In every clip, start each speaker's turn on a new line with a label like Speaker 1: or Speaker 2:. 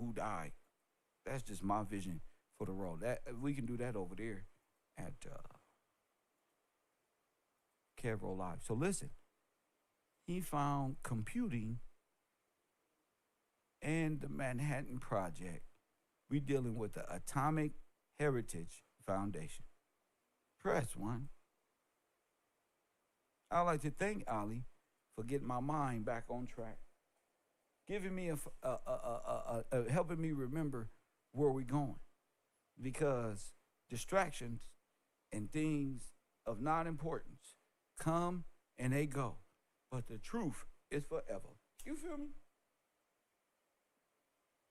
Speaker 1: who died. That's just my vision for the role. That we can do that over there at KevRow Live. So listen, he found computing and the Manhattan Project. We dealing with the Atomic Heritage Foundation. Press one. I'd like to thank Ali for getting my mind back on track, giving me helping me remember where we're going, because distractions and things of not importance come and they go, but the truth is forever. You feel me?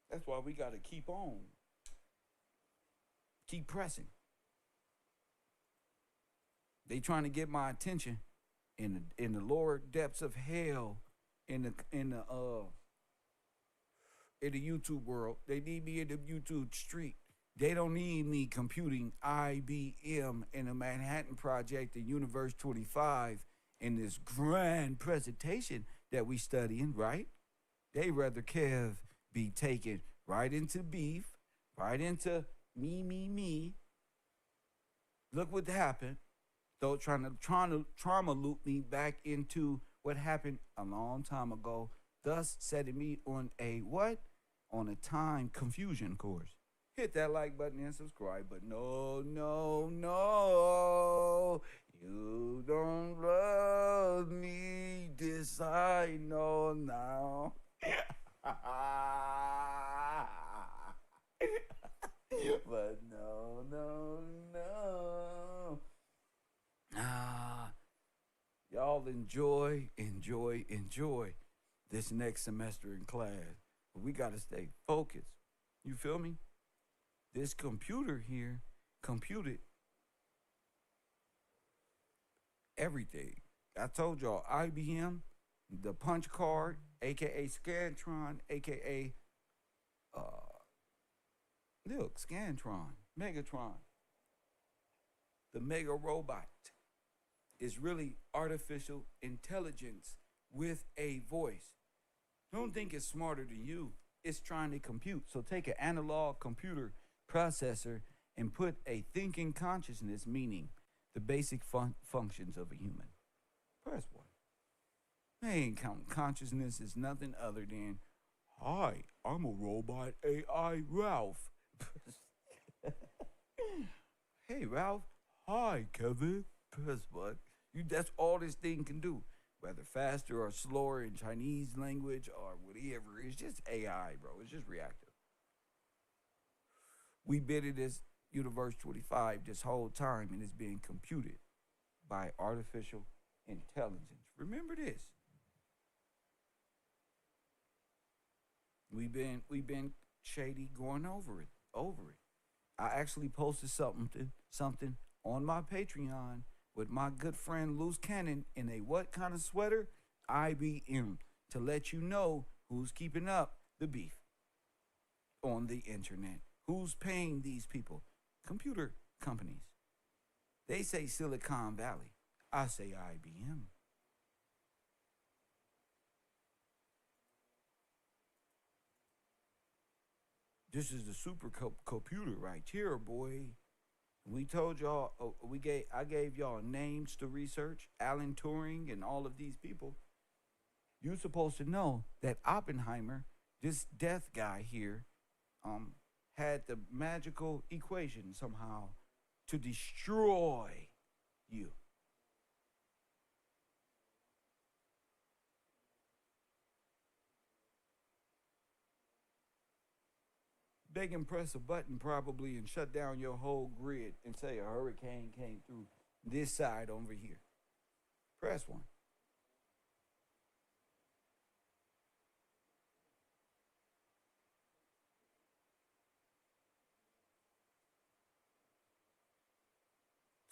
Speaker 1: That's why we got to keep on, keep pressing. They trying to get my attention in the lower depths of hell, in the YouTube world. They need me in the YouTube street. They don't need me computing IBM in the Manhattan Project and Universe 25 in this grand presentation that we studying, right? They rather Kev be taken right into beef, right into me. Look what happened. Though trying to trauma loop me back into what happened a long time ago, thus setting me on a what? On a time confusion course. Hit that like button and subscribe, but no, you don't love me, this I know now. But no. Y'all enjoy this next semester in class. But we got to stay focused. You feel me? This computer here computed everything. I told y'all, IBM, the punch card, aka Scantron, aka look, Scantron, Megatron, the mega robot is really artificial intelligence with a voice. Don't think it's smarter than you. It's trying to compute. So take an analog computer processor and put a thinking consciousness, meaning the basic functions of a human. Press one. Man, consciousness is nothing other than, hi, I'm a robot AI Ralph. Hey, Ralph. Hi, Kevin. Press one. That's all this thing can do. Whether faster or slower in Chinese language or whatever. It's just AI, bro. It's just reactive. We been in this Universe 25 this whole time, and it's being computed by artificial intelligence. Remember this. We've been shady going over it. I actually posted something on my Patreon with my good friend Loose Cannon in a what kind of sweater? IBM, to let you know who's keeping up the beef on the internet. Who's paying these people? Computer companies. They say Silicon Valley. I say IBM. This is the super computer right here, boy. We told y'all, I gave y'all names to research, Alan Turing and all of these people. You're supposed to know that Oppenheimer, this death guy here, had the magical equation somehow to destroy you. They can press a button probably and shut down your whole grid and say a hurricane came through this side over here. Press one.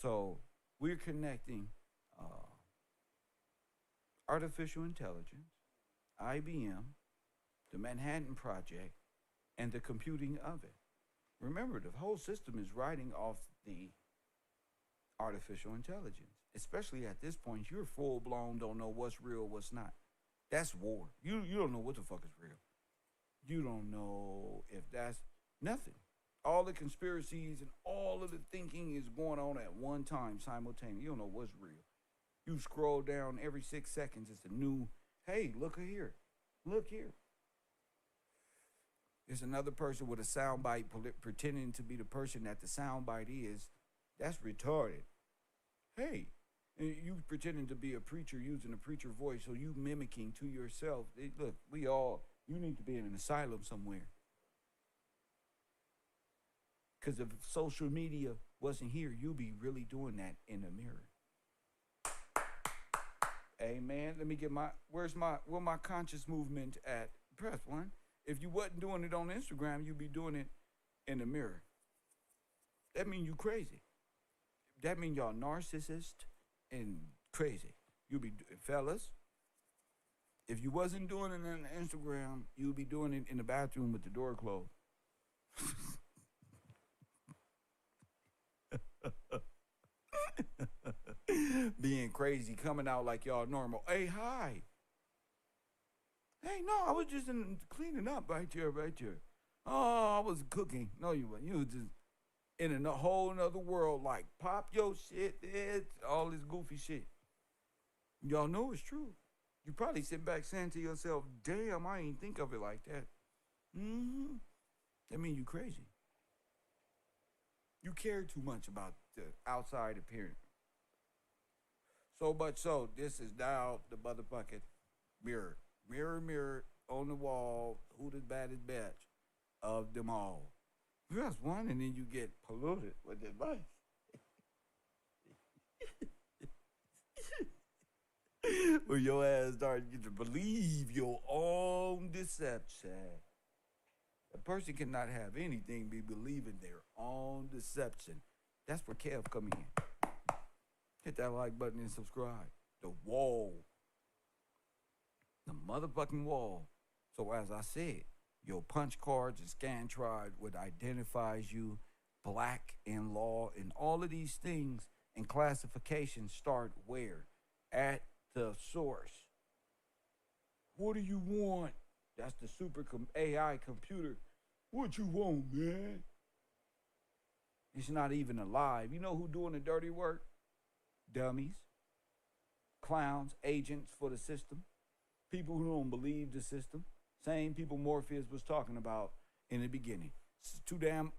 Speaker 1: So we're connecting artificial intelligence, IBM, the Manhattan Project, and the computing of it. Remember, the whole system is riding off the artificial intelligence. Especially at this point, you're full blown, don't know what's real, what's not. That's war. You don't know what the fuck is real. You don't know if that's nothing. All the conspiracies and all of the thinking is going on at one time simultaneously. You don't know what's real. You scroll down every 6 seconds, it's a new, hey, look here. Look here. There's another person with a soundbite pretending to be the person that the soundbite is. That's retarded. Hey, you pretending to be a preacher using a preacher voice, so you mimicking to yourself. Look, you need to be in an asylum somewhere. Because if social media wasn't here, you'd be really doing that in the mirror. Hey man, let me get where my conscious movement at? Press one. If you wasn't doing it on Instagram, you'd be doing it in the mirror. That mean you crazy. That mean y'all narcissist and crazy. You be fellas. If you wasn't doing it on Instagram, you'd be doing it in the bathroom with the door closed. Being crazy, coming out like y'all normal. Hey, hi. Hey, no, I was just cleaning up right here. Oh, I was cooking. No, you weren't. You was just in a whole nother world, like pop your shit, all this goofy shit. Y'all know it's true. You probably sit back saying to yourself, damn, I ain't think of it like that. Mm-hmm. That mean you crazy. You care too much about the outside appearance. So much so, this is now the motherfucking mirror. Mirror, mirror on the wall, who the baddest bitch of them all. Press one and then you get polluted with advice. When your ass starts to believe your own deception. A person cannot have anything be believing their own deception. That's where Kev come in. Hit that like button and subscribe. The wall. The motherfucking wall. So as I said, your punch cards and Scantron what identifies you, black in law, and all of these things and classifications start where? At the source. What do you want? That's the super AI computer. What you want, man? It's not even alive. You know who doing the dirty work? Dummies, clowns, agents for the system, people who don't believe the system. Same people Morpheus was talking about in the beginning. It's too damn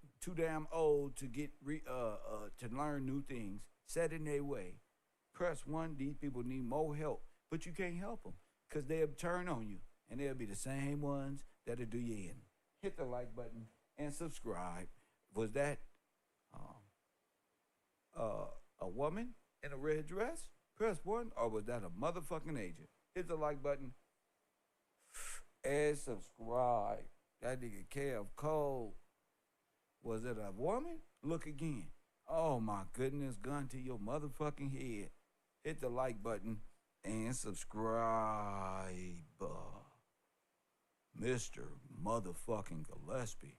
Speaker 1: old to get to learn new things. Set in their way. Press one. These people need more help, but you can't help them because they'll turn on you, and they'll be the same ones that'll do you in. Hit the like button and subscribe. Was that a woman in a red dress? Press one. Or was that a motherfucking agent? Hit the like button and subscribe. That nigga Kev Cole. Was it a woman? Look again. Oh my goodness, gun to your motherfucking head. Hit the like button and subscribe. Mr. Motherfucking Gillespie.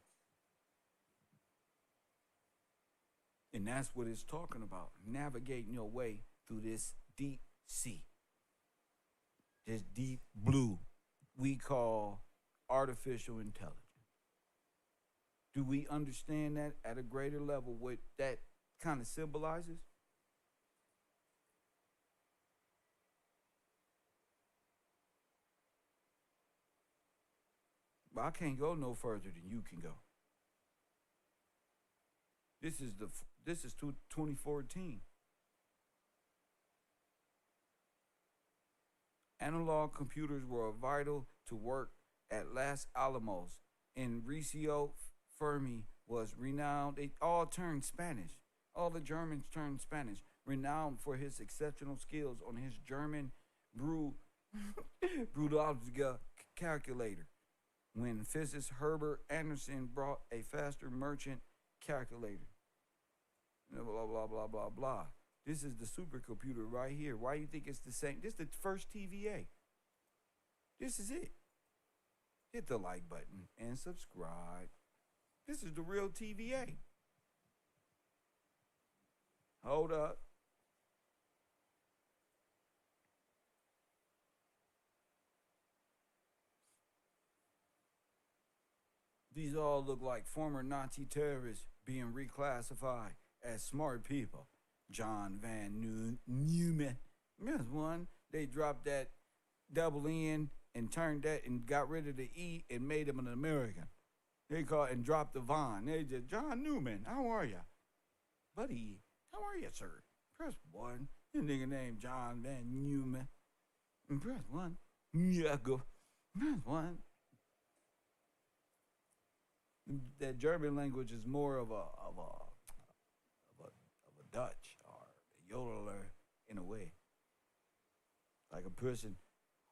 Speaker 1: And that's what it's talking about. Navigating your way through this deep sea. This deep blue we call artificial intelligence. Do we understand that at a greater level, what that kind of symbolizes? But I can't go no further than you can go. This is 2014. Analog computers were vital to work at Los Alamos, and Recio Fermi was renowned. They all turned Spanish. All the Germans turned Spanish, renowned for his exceptional skills on his German Brudowska calculator. When physicist Herbert Anderson brought a faster merchant calculator. Blah, blah, blah, blah, blah. This is the supercomputer right here. Why do you think it's the same? This is the first TVA. This is it. Hit the like button and subscribe. This is the real TVA. Hold up. These all look like former Nazi terrorists being reclassified as smart people. John Van Neumann. There's one. They dropped that double N and turned that and got rid of the E and made him an American. They call and dropped the Von. They just John Newman. How are you, buddy? How are you, sir? Press one. Your nigga named John Van Neumann. And press one. Yeah, go. Press one. That German language is more of a Dutch or a yodeler in a way, like a person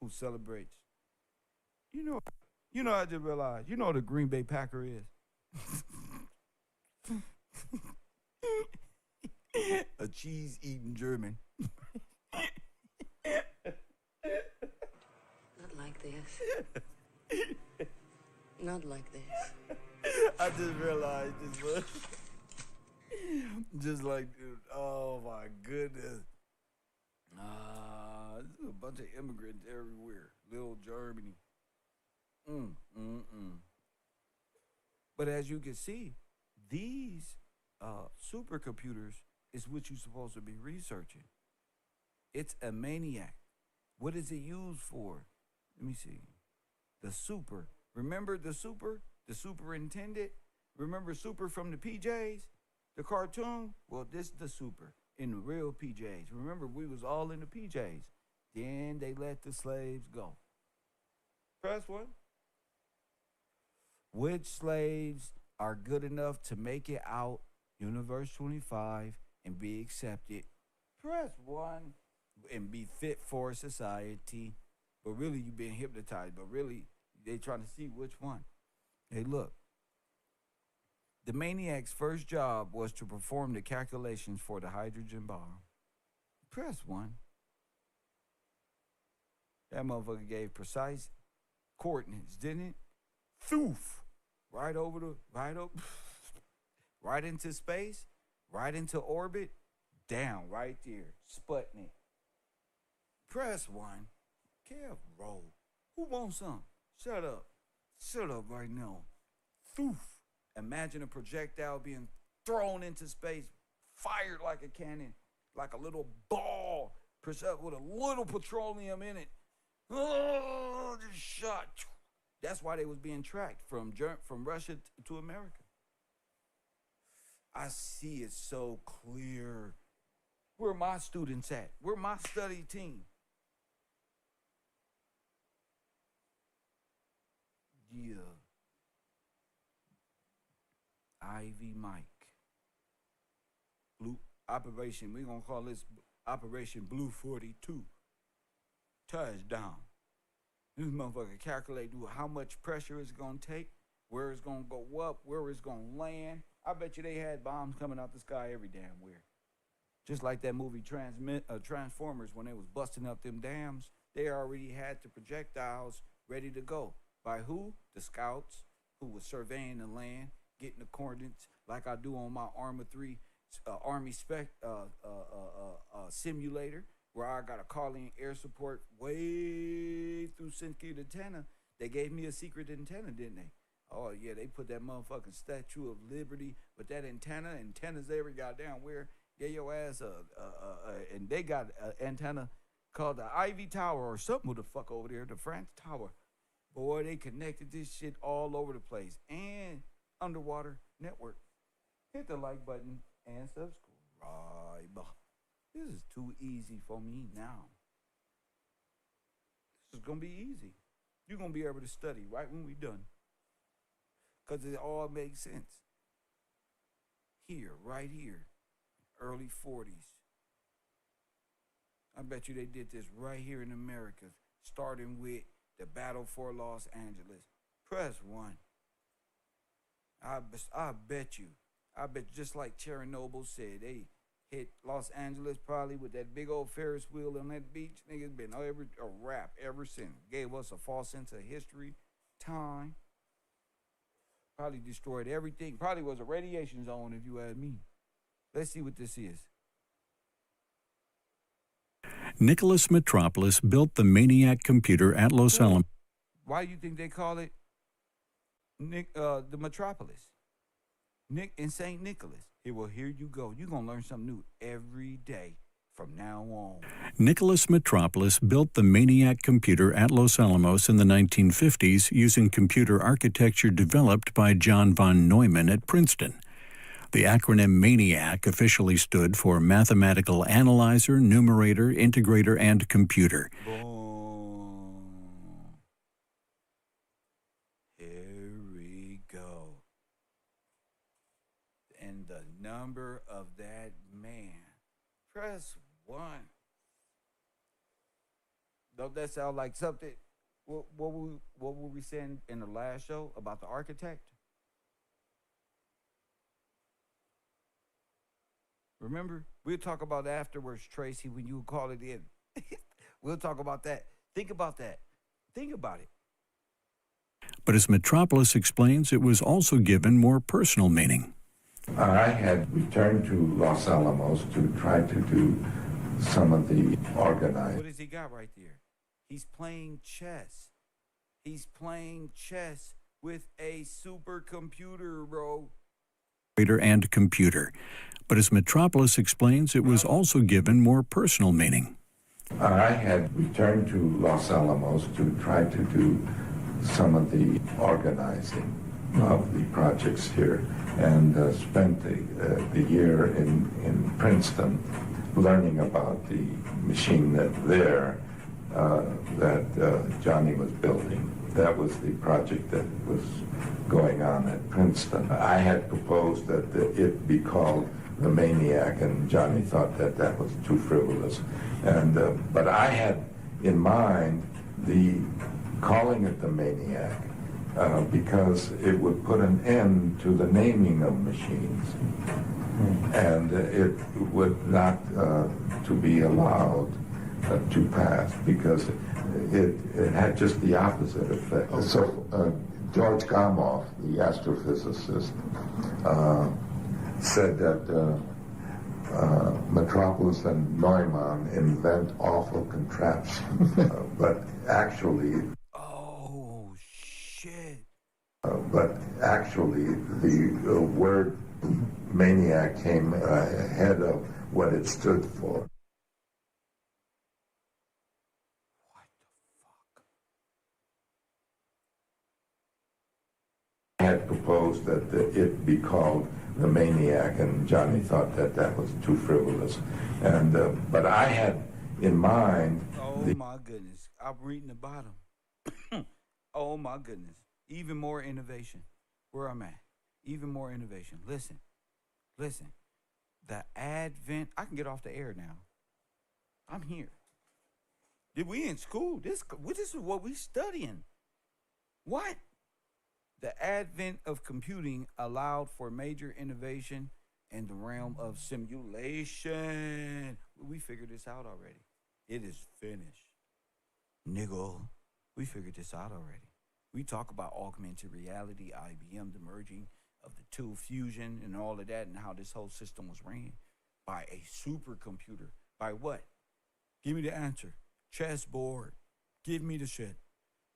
Speaker 1: who celebrates. You know, I just realized. You know what a Green Bay Packer is. A cheese-eating German.
Speaker 2: Not like this. Not like this.
Speaker 1: I just realized this was just like, dude, oh my goodness. There's a bunch of immigrants everywhere. Little Germany. But as you can see, these supercomputers is what you're supposed to be researching. It's a maniac. What is it used for? Let me see. The super. Remember the super? The superintendent? Remember Super from the PJs? The cartoon? Well, this is the super in the real PJs. Remember, we was all in the PJs. Then they let the slaves go. Press one. Which slaves are good enough to make it out, Universe 25, and be accepted? Press one. And be fit for society. But really, you've been hypnotized. But really, they trying to see which one. Hey, look. The maniac's first job was to perform the calculations for the hydrogen bomb. Press one. That motherfucker gave precise coordinates, didn't it? Thoof. Right into space, right into orbit, down right there. Sputnik. Press one. KevRow. Who wants some? Shut up. Shut up right now. Thoof. Imagine a projectile being thrown into space, fired like a cannon, like a little ball, with a little petroleum in it. Oh, just shot. That's why they was being tracked from Russia to America. I see it so clear. Where my students at? Where my study team? Yeah. Ivy Mike. Blue Operation, we're going to call this Operation Blue 42. Touchdown. This motherfucker calculate how much pressure it's going to take, where it's going to go up, where it's going to land. I bet you they had bombs coming out the sky every damn where. Just like that movie Transformers, when they was busting up them dams, they already had the projectiles ready to go. By who? The scouts who was surveying the land, getting the coordinates like I do on my Arma 3 Army spec simulator, where I got to call in air support way through Sinclair antenna. They gave me a secret antenna, didn't they? Oh, yeah, they put that motherfucking Statue of Liberty with that antennas every goddamn where. Get your ass and they got an antenna called the Ivy Tower or something with the fuck over there, the France Tower. Boy, they connected this shit all over the place. And underwater network. Hit the like button and subscribe. This is too easy for me now. This is going to be easy. You're going to be able to study right when we're done. Because it all makes sense. Here, right here. Early 40s. I bet you they did this right here in America, starting with the battle for Los Angeles. Press one. I bet you, just like Chernobyl said, they hit Los Angeles probably with that big old Ferris wheel on that beach. Niggas been a rap ever since. Gave us a false sense of history, time. Probably destroyed everything. Probably was a radiation zone if you ask me. Let's see what this is.
Speaker 3: Nicholas Metropolis built the Maniac computer at Los Alamos.
Speaker 1: Why do you think they call it The Metropolis, Nick in St. Nicholas. Here you go. You're gonna learn something new every day from now on.
Speaker 3: Nicholas Metropolis built the MANIAC computer at Los Alamos in the 1950s using computer architecture developed by John von Neumann at Princeton. The acronym MANIAC officially stood for Mathematical Analyzer, Numerator, Integrator, and Computer.
Speaker 1: Boom. Here we go. And the number of that man. Press 1. Don't that sound like something? What were we saying in the last show about the architect? Remember? We'll talk about that afterwards, Tracy, when you call it in. We'll talk about that. Think about that. Think about it.
Speaker 3: But as Metropolis explains, it was also given more personal meaning.
Speaker 4: I had returned to Los Alamos to try to do some of the organized.
Speaker 1: What has he got right there? He's playing chess. He's playing chess with a supercomputer, bro.
Speaker 3: And computer. But as Metropolis explains, it was also given more personal meaning.
Speaker 4: I had returned to Los Alamos to try to do some of the organizing of the projects here, and spent the year in Princeton learning about the machine that Johnny was building. That was the project that was going on at Princeton. I had proposed that it be called the Maniac, and Johnny thought that was too frivolous. And but I had in mind the calling it the Maniac because it would put an end to the naming of machines, and it would not to be allowed to pass because it had just the opposite effect. Oh. So George Gamow, the astrophysicist, said that Metropolis and Neumann invent awful contraptions, but actually...
Speaker 1: Oh, shit.
Speaker 4: But actually, the word maniac came ahead of what it stood for. I had proposed that it be called the Maniac, and Johnny thought that was too frivolous. And but I had in mind...
Speaker 1: Oh, my goodness. I'm reading the bottom. Oh, my goodness. Even more innovation. Where I'm at. Even more innovation. Listen. The advent... I can get off the air now. I'm here. Did we in school? This is what we studying. What? The advent of computing allowed for major innovation in the realm of simulation. We figured this out already. It is finished. Nigga, we figured this out already. We talk about augmented reality, IBM, the merging of the two, fusion, and all of that, and how this whole system was ran by a supercomputer. By what? Give me the answer. Chessboard. Give me the shit.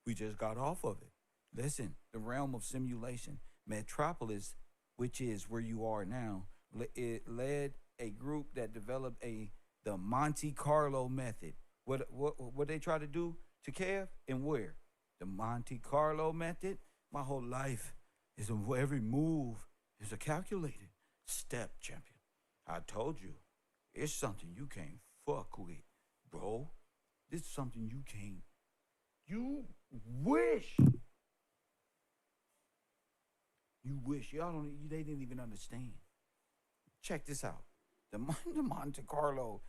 Speaker 1: We just got off of it. Listen, the realm of simulation. Metropolis, which is where you are now, it led a group that developed the Monte Carlo method. What they try to do to Kev and where? The Monte Carlo method. My whole life is every move is a calculated step, champion. I told you, it's something you can't fuck with, bro. This is something you can't. You wish. You wish. They didn't even understand. Check this out. The Monte Carlo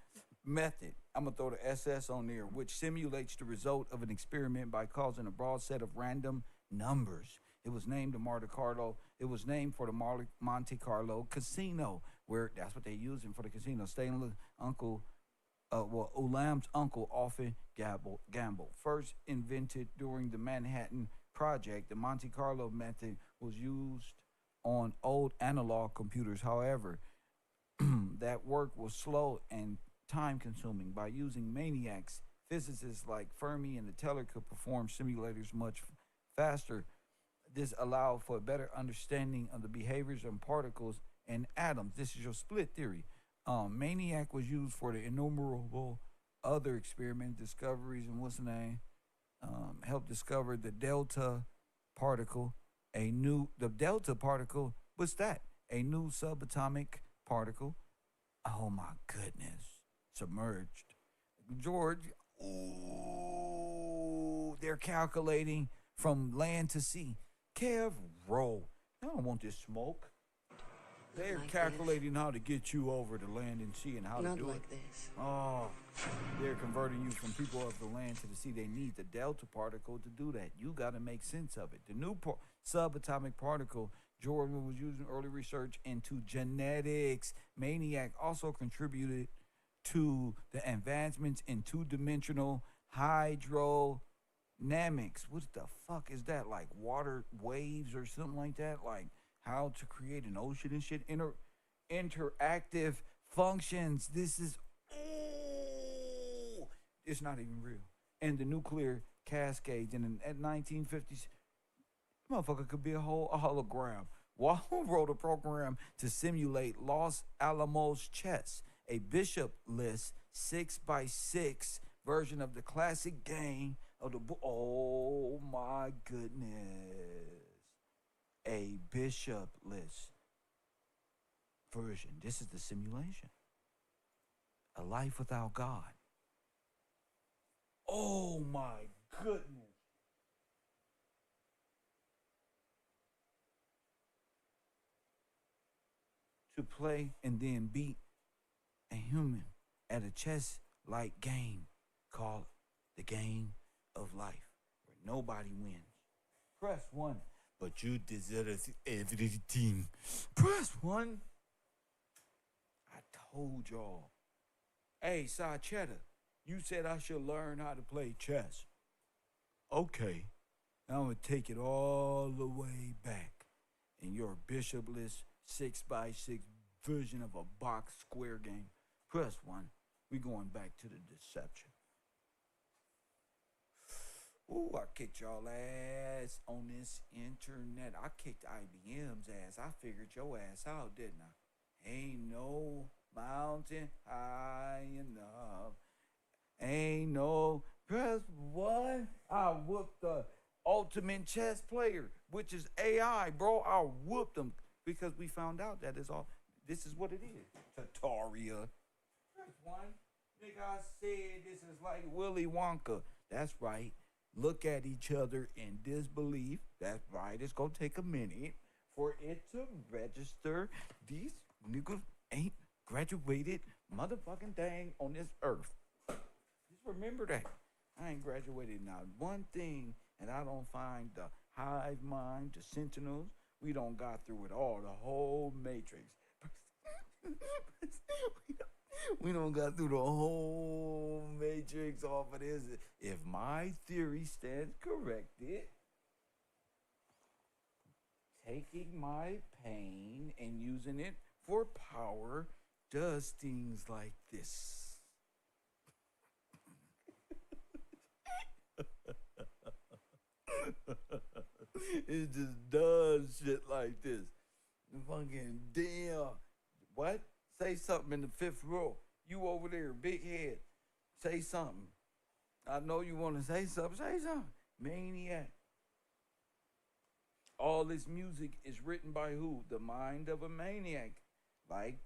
Speaker 1: method, I'm going to throw the SS on there, which simulates the result of an experiment by causing a broad set of random numbers. It was named the Monte Carlo. It was named for the Monte Carlo casino, where that's what they're using for the casino. Stanley's uncle, Ulam's uncle often gambled. First invented during the Manhattan Project, the Monte Carlo method was used on old analog computers. However, that work was slow and time-consuming. By using maniacs, physicists like Fermi and the Teller could perform simulators much faster This allowed for a better understanding of the behaviors of particles and atoms. This is your split theory. Maniac was used for the innumerable other experiment discoveries, and what's the name? Helped discover the delta particle, the delta particle. What's that? A new subatomic particle. Oh my goodness, submerged. George, ooh, they're calculating from land to sea. KevRow. I don't want this smoke. They're
Speaker 2: Like
Speaker 1: calculating how to get you over to land and sea and how
Speaker 2: Not
Speaker 1: to do
Speaker 2: like
Speaker 1: it.
Speaker 2: this.
Speaker 1: Oh, they're converting you from people of the land to the sea. They need the delta particle to do that. You got to make sense of it. The new subatomic particle Jordan was using early research into genetics. Maniac also contributed to the advancements in two-dimensional hydrodynamics. What the fuck is that? Like water waves or something like that? Like how to create an ocean and shit. Interactive functions. This is, ooh, it's not even real. And the nuclear cascades in the 1950s, motherfucker could be a whole hologram. Wahoo wrote a program to simulate Los Alamos chess, a bishop-less 6x6 version of the classic game of the oh my goodness. A bishop-less version. This is the simulation. A life without God. Oh my goodness. To play and then beat a human at a chess-like game called the game of life, where nobody wins. Press 1. But you deserve everything. Press 1. I told y'all. Hey, Sachetta, you said I should learn how to play chess. Okay. Now I'm going to take it all the way back. In your bishopless 6x6 version of a box square game. Press 1. We going back to the deception. Ooh, I kicked y'all ass on this internet. I kicked IBM's ass. I figured your ass out, didn't I? Ain't no mountain high enough. Ain't no press 1. I whooped the ultimate chess player, which is AI, bro. I whooped them because we found out that is all. This is what it is. Tataria. Press 1. Nigga, I said this is like Willy Wonka. That's right. Look at each other in disbelief. That's right. It's going to take a minute for it to register. These niggas ain't graduated motherfucking thing on this earth. Just remember that. I ain't graduated not one thing, and I don't find the hive mind, the sentinels. We don't got through it all, the whole matrix. We don't got through the whole matrix off of this. If my theory stands corrected, taking my pain and using it for power does things like this. It just does shit like this. Fucking damn. What? Say something in the 5th row. You over there, big head. Say something. I know you want to say something. Say something. Maniac. All this music is written by who? The mind of a maniac. Like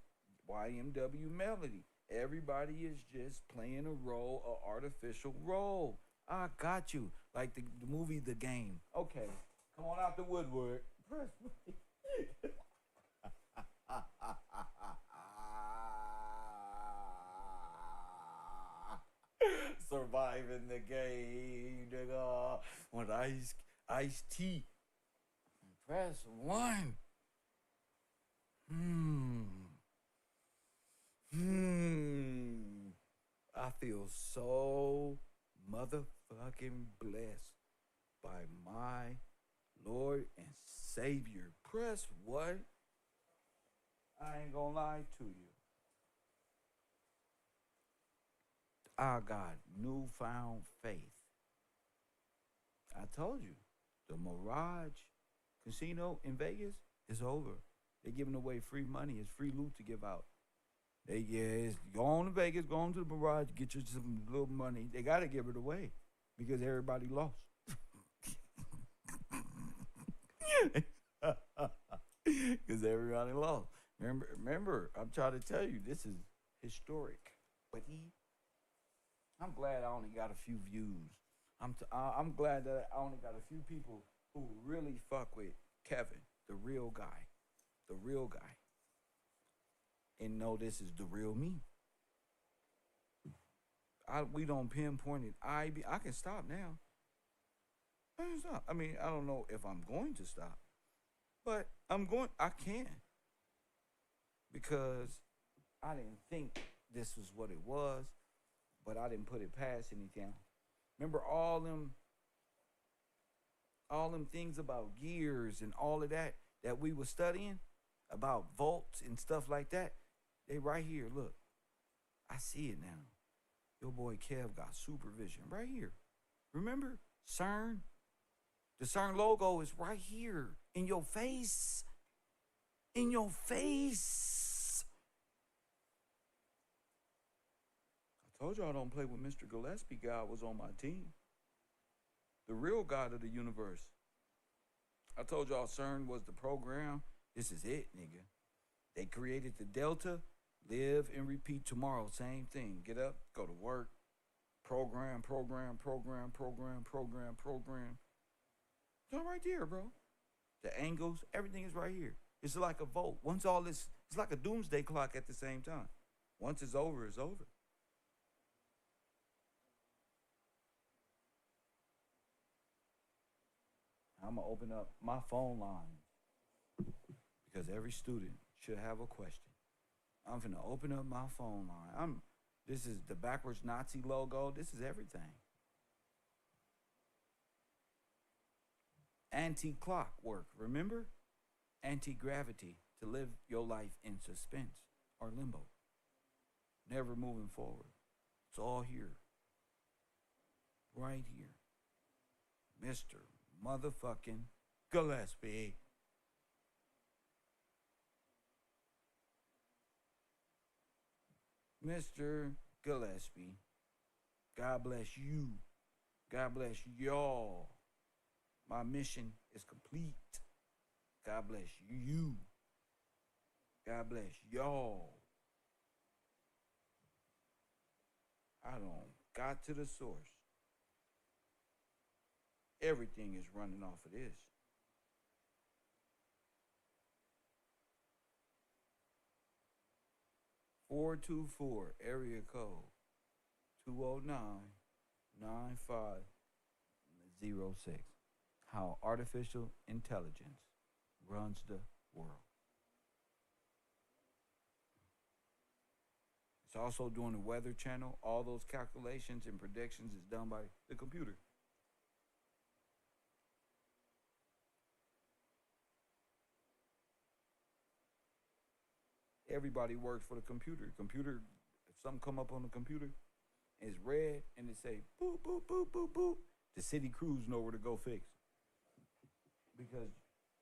Speaker 1: YMW Melody. Everybody is just playing a role, an artificial role. I got you. Like the movie The Game. Okay. Come on out the woodwork. Surviving the game, nigga. With iced tea. Press 1. I feel so motherfucking blessed by my Lord and Savior. Press 1. I ain't gonna lie to you. I got newfound faith. I told you, the mirage casino in Vegas is over. They're giving away free money. It's free loot to give out. It's go on to Vegas, go on to the barrage, get you some little money. They got to give it away because everybody lost. Because everybody lost. Remember, I'm trying to tell you, this is historic. But I'm glad I only got a few views. I'm glad that I only got a few people who really fuck with Kevin, the real guy, and know this is the real me. We don't pinpoint it. I can stop now. I can stop. I mean, I don't know if I'm going to stop, but I can. Because I didn't think this was what it was, but I didn't put it past anything. Remember all them things about gears and all of that we were studying about volts and stuff like that? They right here, look. I see it now. Your boy Kev got supervision right here. Remember CERN? The CERN logo is right here in your face. In your face. I told you I don't play with Mr. Gillespie. God was on my team. The real God of the universe. I told y'all CERN was the program. This is it, nigga. They created the Delta. Live and repeat tomorrow. Same thing. Get up, go to work. Program. It's all right there, bro. The angles, everything is right here. It's like a vote. Once all this, it's like a doomsday clock at the same time. Once it's over, it's over. I'm going to open up my phone line because every student should have a question. I'm finna open up my phone line. This is the backwards Nazi logo. This is everything. Anti-clockwork, remember? Anti-gravity, to live your life in suspense or limbo. Never moving forward. It's all here. Right here. Mr. Motherfucking Gillespie. Mr. Gillespie, God bless you. God bless y'all. My mission is complete. God bless you. God bless y'all. I don't got to the source. Everything is running off of this. (424) area code 209-9506. How artificial intelligence runs the world. It's also doing the Weather Channel. All those calculations and predictions is done by the computer. Everybody works for the computer. Computer, if something come up on the computer, it's red and it say boop, boop, boop, boop, boop. The city crews know where to go fix. Because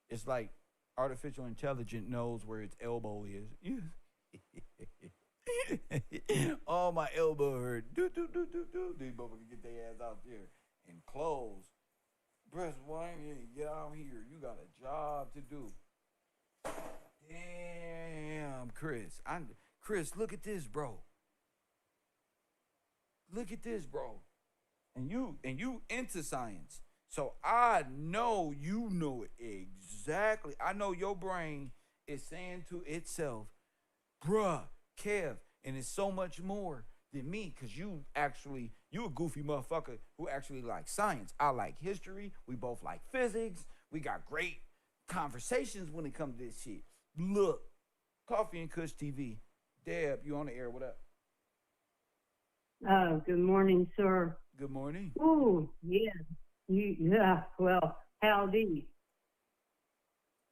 Speaker 1: it's like artificial intelligence knows where its elbow is. Oh, my elbow hurt. Do. These motherfuckers get their ass out there and close. Bruh, why you get out here? You got a job to do. Damn, Chris. Chris, look at this, bro. Look at this, bro. And you into science. So I know you know it exactly. I know your brain is saying to itself, bruh, Kev, and it's so much more than me, because you a goofy motherfucker who actually likes science. I like history. We both like physics. We got great conversations when it comes to this shit. Look, Coffee and Kush TV. Deb, you on the air. What up?
Speaker 5: Good morning, sir.
Speaker 1: Good morning.
Speaker 5: Ooh, yeah. Well, howdy.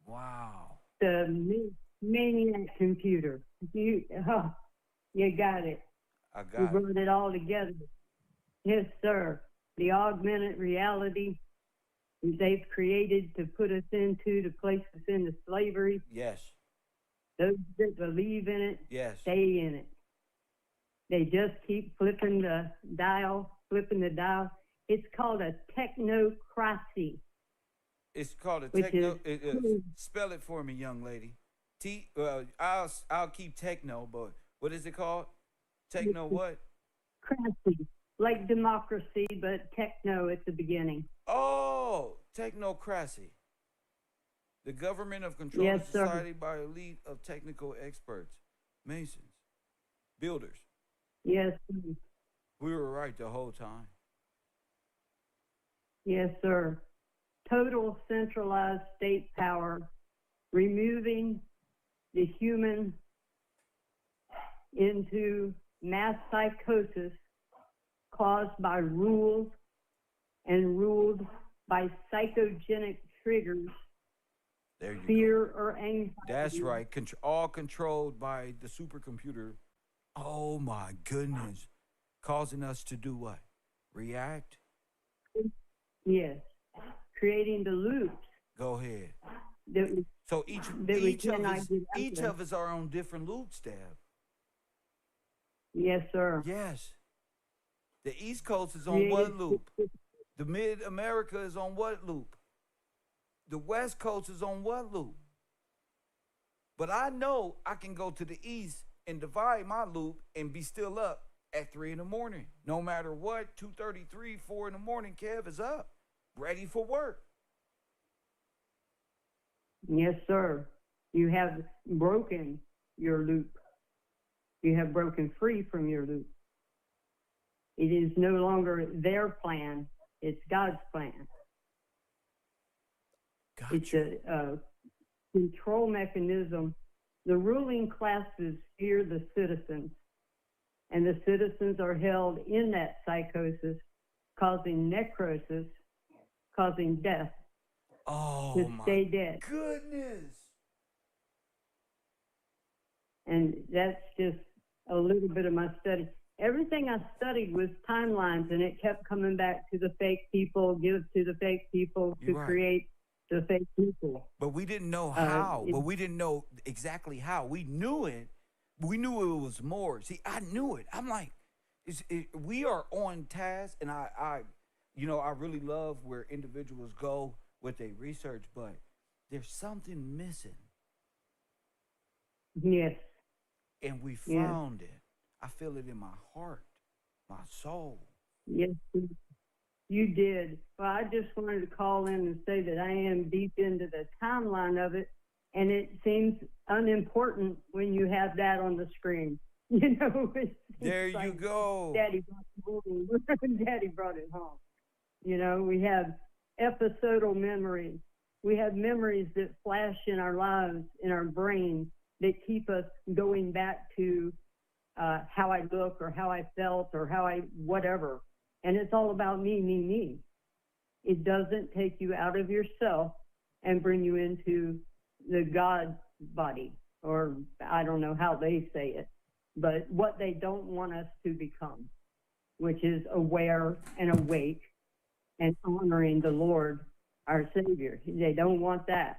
Speaker 1: Wow.
Speaker 5: The maniac computer. You got it.
Speaker 1: I got
Speaker 5: you
Speaker 1: it.
Speaker 5: brought it all together. Yes, sir. The augmented reality. they've created to put us into, to place us into slavery.
Speaker 1: Yes.
Speaker 5: Those that believe in it,
Speaker 1: Yes.
Speaker 5: stay in it. They just keep flipping the dial. It's called a technocracy.
Speaker 1: It's called a
Speaker 5: Which
Speaker 1: techno.
Speaker 5: is-
Speaker 1: Spell it for me, young lady. I'll keep techno, but what is it called? Techno what?
Speaker 5: Crassy, like democracy, but techno at the beginning.
Speaker 1: Oh, technocracy. The government of control
Speaker 5: Yes,
Speaker 1: of
Speaker 5: sir.
Speaker 1: society by elite of technical experts, masons, builders.
Speaker 5: Yes, sir.
Speaker 1: We were right the whole time.
Speaker 5: Yes, sir. Total centralized state power, removing the human into mass psychosis caused by rules and ruled by psychogenic triggers,
Speaker 1: There you
Speaker 5: fear
Speaker 1: go.
Speaker 5: or anxiety.
Speaker 1: That's right. All controlled by the supercomputer. Oh my goodness. Causing us to do what? React?
Speaker 5: Yes. Creating the loops
Speaker 1: Go ahead.
Speaker 5: that we,
Speaker 1: So each
Speaker 5: that we
Speaker 1: each of
Speaker 5: cannot
Speaker 1: us
Speaker 5: get out
Speaker 1: each
Speaker 5: of.
Speaker 1: of us are on different loops, Deb.
Speaker 5: Yes, sir.
Speaker 1: Yes. The East Coast is on
Speaker 5: Created-
Speaker 1: what loop? The Mid America is on what loop? The West Coast is on what loop? But I know I can go to the East and divide my loop and be still up at 3 in the morning. No matter what, 2:33, 4 in the morning, Kev is up, ready for work.
Speaker 5: Yes, sir. You have broken your loop. You have broken free from your loop. It is no longer their plan. It's God's plan. It's a control mechanism. The ruling classes fear the citizens, and the citizens are held in that psychosis, causing necrosis, causing death,
Speaker 1: Oh
Speaker 5: to
Speaker 1: my
Speaker 5: stay dead.
Speaker 1: goodness.
Speaker 5: And that's just a little bit of my study. Everything I studied was timelines, and it kept coming back to the fake people, give to the fake people to
Speaker 1: You're right.
Speaker 5: create the fake people.
Speaker 1: But we didn't know how. But we didn't know exactly how. We knew it. We knew it was more. See, I knew it. I'm like, we are on task, and I really love where individuals go with their research, but there's something missing,
Speaker 5: Yes.
Speaker 1: and we
Speaker 5: Yeah.
Speaker 1: found it. I feel it in my heart, my soul.
Speaker 5: Yes, you did. Well, I just wanted to call in and say that I am deep into the timeline of it, and it seems unimportant when you have that on the screen. You know, it's
Speaker 1: There you
Speaker 5: like
Speaker 1: go.
Speaker 5: Daddy brought it home. Daddy brought it home. You know, we have episodal memories. We have memories that flash in our lives, in our brain, that keep us going back to how I look or how I felt or how I whatever. And it's all about me, me, me. It doesn't take you out of yourself and bring you into the God body, or I don't know how they say it, but what they don't want us to become, which is aware and awake and honoring the Lord, our Savior. They don't want that.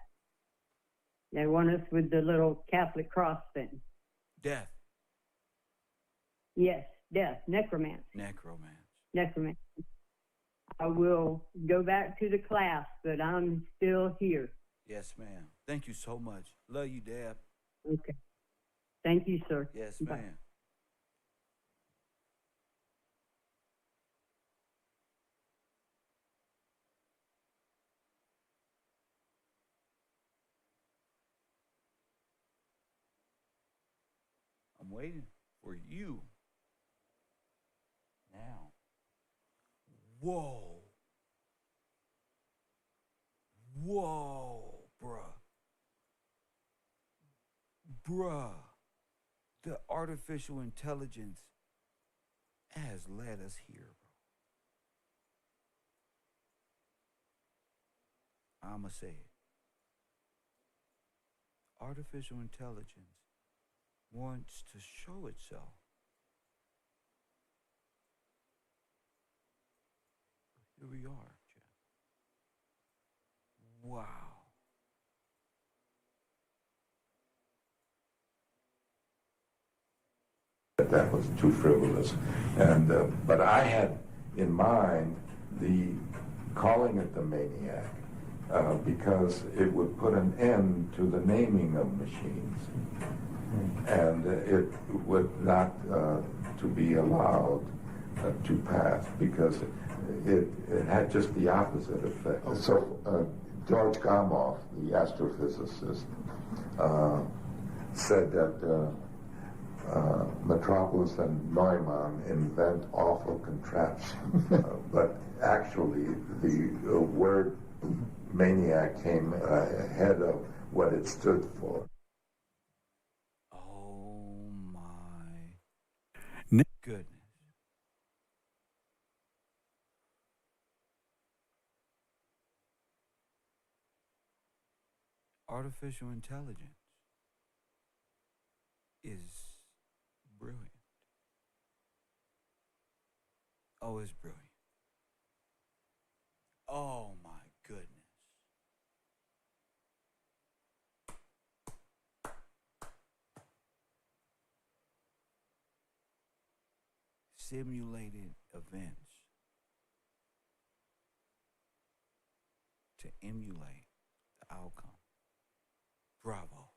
Speaker 5: They want us with the little Catholic cross thing.
Speaker 1: Death,
Speaker 5: Yes, death, necromancy.
Speaker 1: necromancy.
Speaker 5: I will go back to the class, but I'm still here.
Speaker 1: Yes, ma'am. Thank you so much. Love you, Deb.
Speaker 5: Okay. Thank you, sir.
Speaker 1: Yes,
Speaker 5: Bye.
Speaker 1: ma'am. I'm waiting for you. Now. Whoa. Whoa, bruh. Bruh. The artificial intelligence has led us here, bro. I'ma say it. Artificial intelligence wants to show itself. Here we are, Jeff. Wow.
Speaker 4: That was too frivolous. And but I had in mind the calling it the Maniac because it would put an end to the naming of machines, and it would not to be allowed to pass because it had just the opposite effect. So George Gamow, the astrophysicist, said that Metropolis and Neumann invent awful contraptions. But actually, the word maniac came ahead of what it stood for.
Speaker 1: Oh my
Speaker 3: Ne-
Speaker 1: goodness. Artificial intelligence is brilliant. Oh, it's brilliant. Oh my goodness. Simulated events to emulate the outcome. Bravo.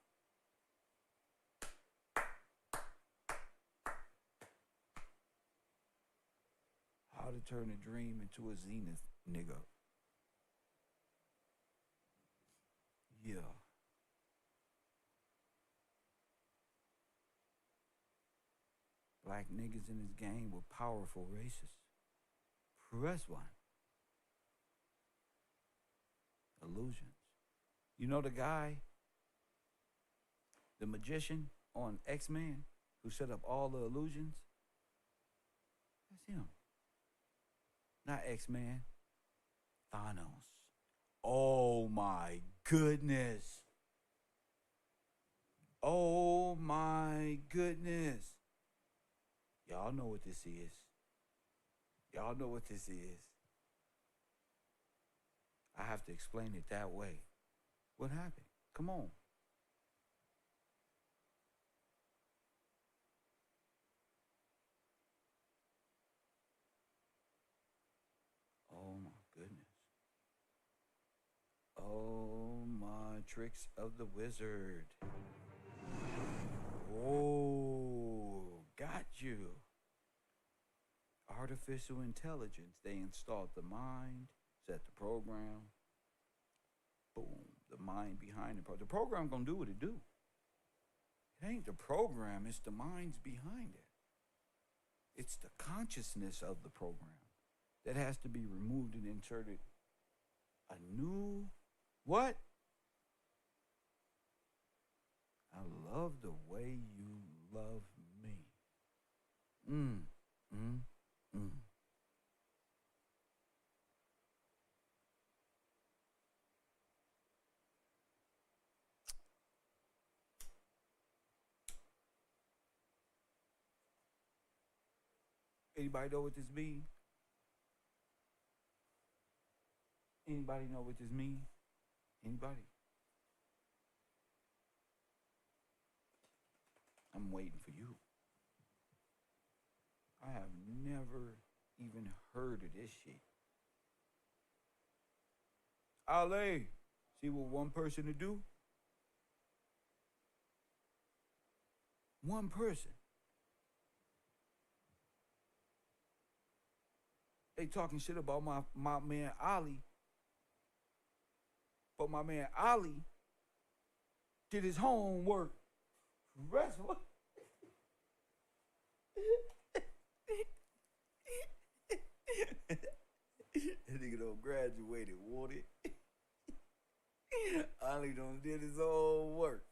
Speaker 1: How to turn a dream into a zenith, nigga. Yeah. Black niggas in this game were powerful racists. Press one. Illusions. You know the guy, the magician on X-Men who set up all the illusions? That's him. Not X-Men. Thanos. Oh my goodness. Oh my goodness. Y'all know what this is. Y'all know what this is. I have to explain it that way. What happened? Come on. Oh my goodness. Oh my tricks of the wizard. Oh, got you. Artificial intelligence. They installed the mind, set the program. Boom. The mind behind the program. The program gonna do what it do. It ain't the program, it's the minds behind it. It's the consciousness of the program that has to be removed and inserted a new what? I love the way you love me. Mm, mm, mm. Anybody know what this mean? Anybody know what this mean? Anybody? I'm waiting for you. I have never even heard of this shit. Ale, see what one person to do? One person. They talking shit about my man Ali, but my man Ali did his homework. Rest what? That nigga don't graduated, won't it? Ali done did his own work.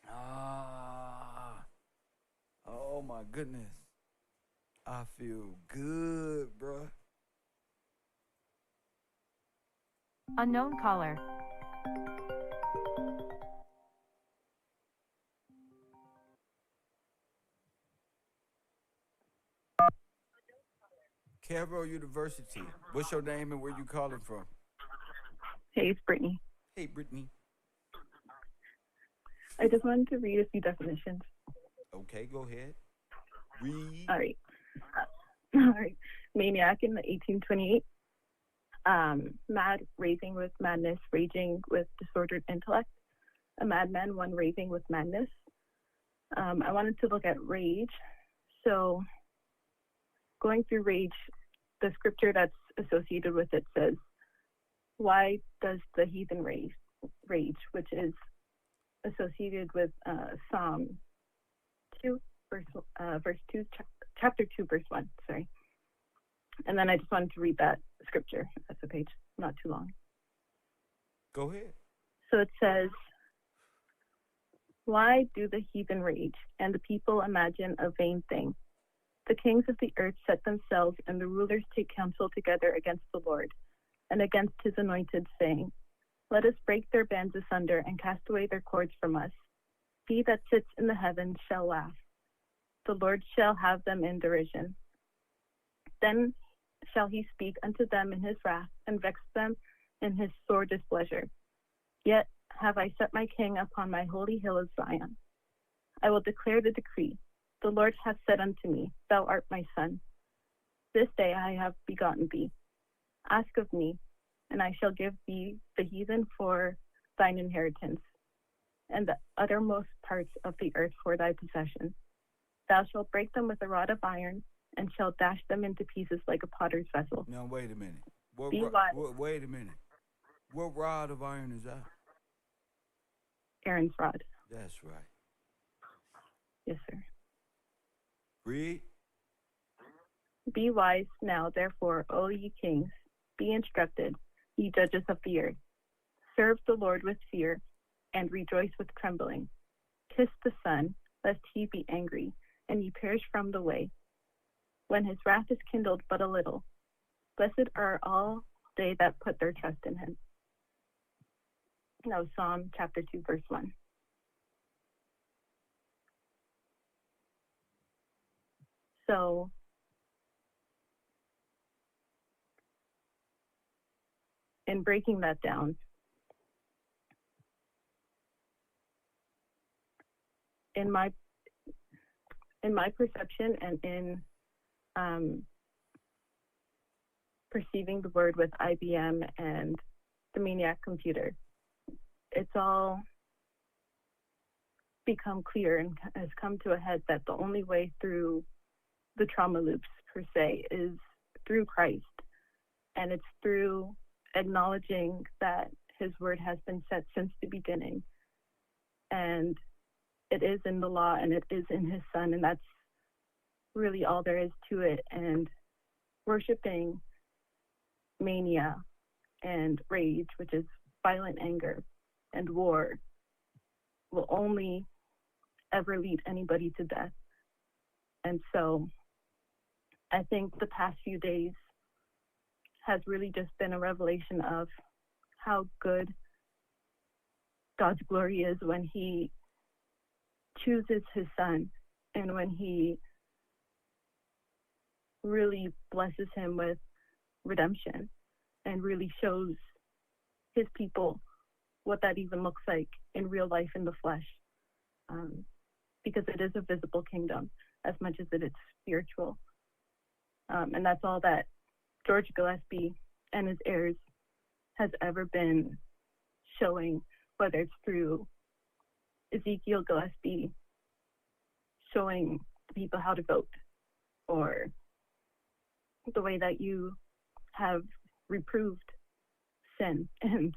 Speaker 1: Ah, oh my goodness. I feel good, bruh.
Speaker 6: Unknown caller.
Speaker 1: KevRow University. What's your name and where you calling from?
Speaker 7: Hey, it's Brittany.
Speaker 1: Hey, Brittany.
Speaker 7: I just wanted to read a few definitions.
Speaker 1: Okay, go ahead. Read.
Speaker 7: All right. All right. Maniac in the 1828. Mad, raving with madness, raging with disordered intellect. A madman, one raving with madness. I wanted to look at rage. So, going through rage, the scripture that's associated with it says, "Why does the heathen rage?" Which is associated with Psalm 2, verse 2, chapter 2, verse 1. Sorry. And then I just wanted to read that scripture. That's a page, not too long.
Speaker 1: Go ahead.
Speaker 7: So it says, "Why do the heathen rage, and the people imagine a vain thing? The kings of the earth set themselves, and the rulers take counsel together against the Lord, and against his anointed, saying, Let us break their bands asunder, and cast away their cords from us. He that sits in the heavens shall laugh. The Lord shall have them in derision. Then shall he speak unto them in his wrath, and vex them in his sore displeasure. Yet have I set my king upon my holy hill of Zion. I will declare the decree. The Lord hath said unto me, Thou art my son. This day I have begotten thee. Ask of me, and I shall give thee the heathen for thine inheritance, and the uttermost parts of the earth for thy possession. Thou shalt break them with a rod of iron, and shalt dash them into pieces like a potter's vessel."
Speaker 1: Now, wait a minute. Wait a minute. What rod of iron is that?
Speaker 7: Aaron's rod.
Speaker 1: That's right.
Speaker 7: Yes, sir.
Speaker 1: Read.
Speaker 7: "Be wise now, therefore, O ye kings, be instructed, ye judges of the earth. Serve the Lord with fear, and rejoice with trembling. Kiss the Son, lest he be angry, and ye perish from the way, when his wrath is kindled but a little. Blessed are all they that put their trust in him." That was Psalm chapter 2, verse 1. So, in breaking that down, in my perception and in perceiving the word with IBM and the Maniac computer, it's all become clear and has come to a head that the only way through the trauma loops, per se, is through Christ. And it's through acknowledging that his word has been set since the beginning. And it is in the law, and it is in his son, and that's really all there is to it. And worshiping mania and rage, which is violent anger and war, will only ever lead anybody to death. And so I think the past few days has really just been a revelation of how good God's glory is when he chooses his son, and when he really blesses him with redemption and really shows his people what that even looks like in real life in the flesh, because it is a visible kingdom as much as it is spiritual. And that's all that George Gillespie and his heirs has ever been showing, whether it's through Ezekiel Gillespie showing people how to vote, or the way that you have reproved sin and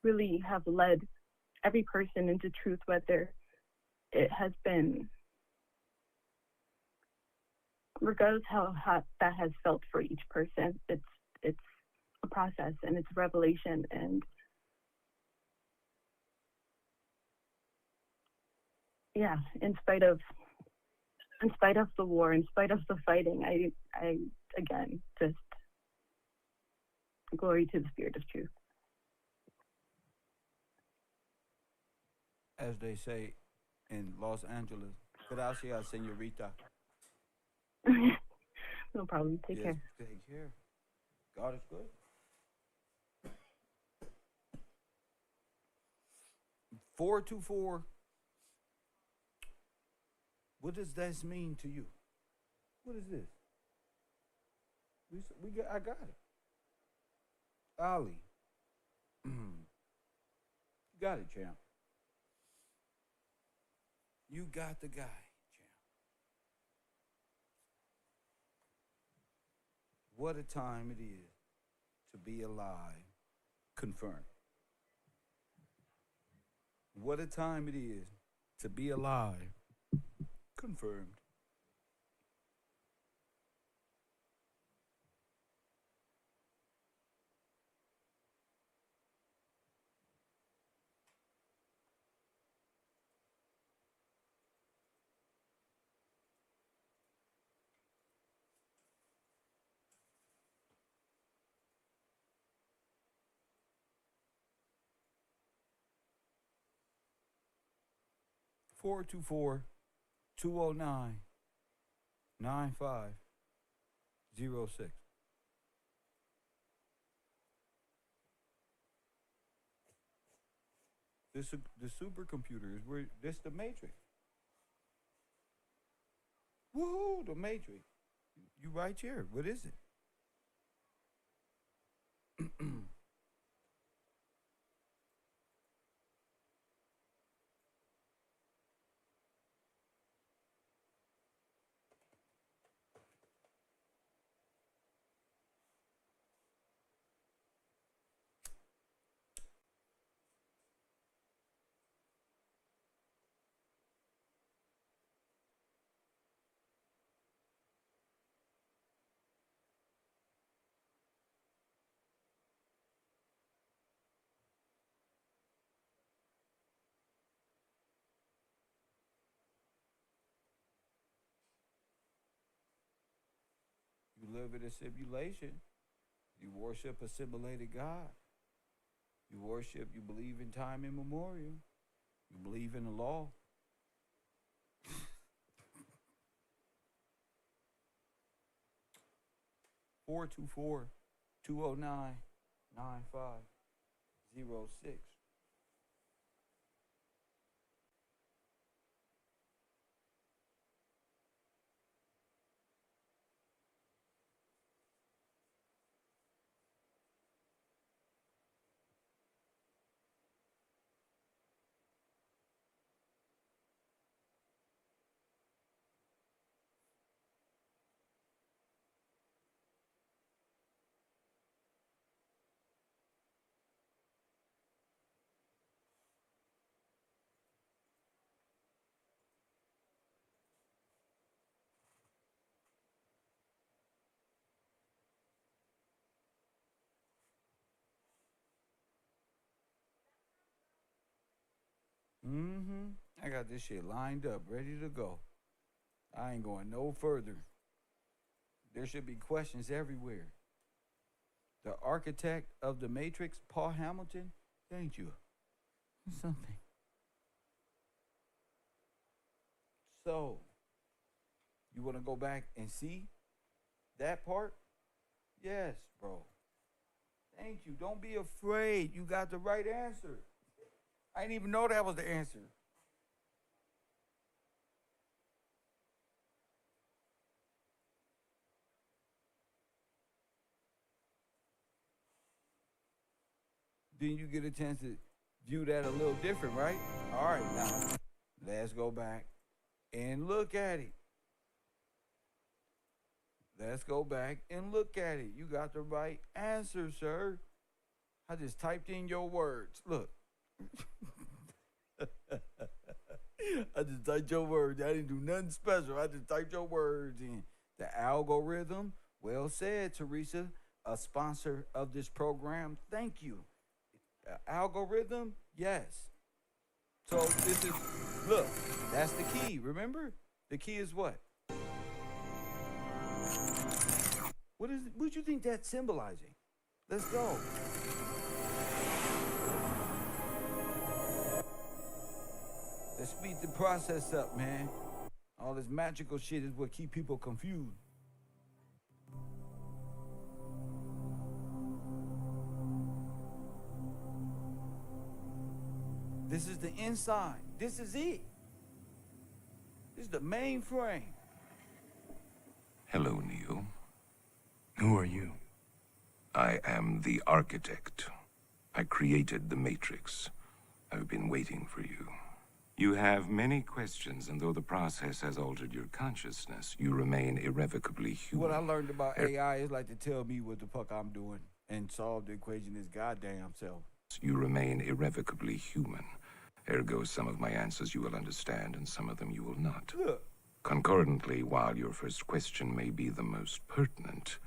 Speaker 7: really have led every person into truth, whether it has been, regardless how hot that has felt for each person, it's a process and it's revelation. And yeah, in spite of the war, in spite of the fighting, I again just glory to the Spirit of truth.
Speaker 1: As they say in Los Angeles, gracias, señorita.
Speaker 7: No problem. Take care.
Speaker 1: Take care. God is good. 424. What does this mean to you? What is this? I got it. Ali. You got it, champ. You got the guy, champ. What a time it is to be alive. Confirmed. What a time it is to be alive. Confirmed. Four two four 209-9506. The supercomputer is where this the Matrix. Woohoo, the Matrix. You right here. What is it? You live in a simulation. You worship a simulated God. You believe in time immemorial. You believe in the law. 424-209-9506. I got this shit lined up, ready to go. I ain't going no further. There should be questions everywhere. The architect of the Matrix, Paul Hamilton, thank you. Something. So, you want to go back and see that part? Yes, bro. Thank you. Don't be afraid. You got the right answer. I didn't even know that was the answer. Then you get a chance to view that a little different, right? All right, now let's go back and look at it. Let's go back and look at it. You got the right answer, sir. I just typed in your words. Look. I just typed your words. I didn't do nothing special. I just typed your words in. The algorithm, well said, Teresa, a sponsor of this program. Thank you. Algorithm, yes. So this is, look, that's the key. Remember? The key is what? What do you think that's symbolizing? Let's go. Let's speed the process up, man. All this magical shit is what keep people confused. This is the inside. This is it. This is the mainframe.
Speaker 8: Hello, Neo.
Speaker 3: Who are you?
Speaker 8: I am the architect. I created the Matrix. I've been waiting for you. You have many questions, and though the process has altered your consciousness, you remain irrevocably human.
Speaker 1: What I learned about AI is like to tell me what the fuck I'm doing and solve the equation his goddamn self.
Speaker 8: You remain irrevocably human. Ergo, some of my answers you will understand, and some of them you will not.
Speaker 1: Look.
Speaker 8: Concordantly, while your first question may be the most pertinent,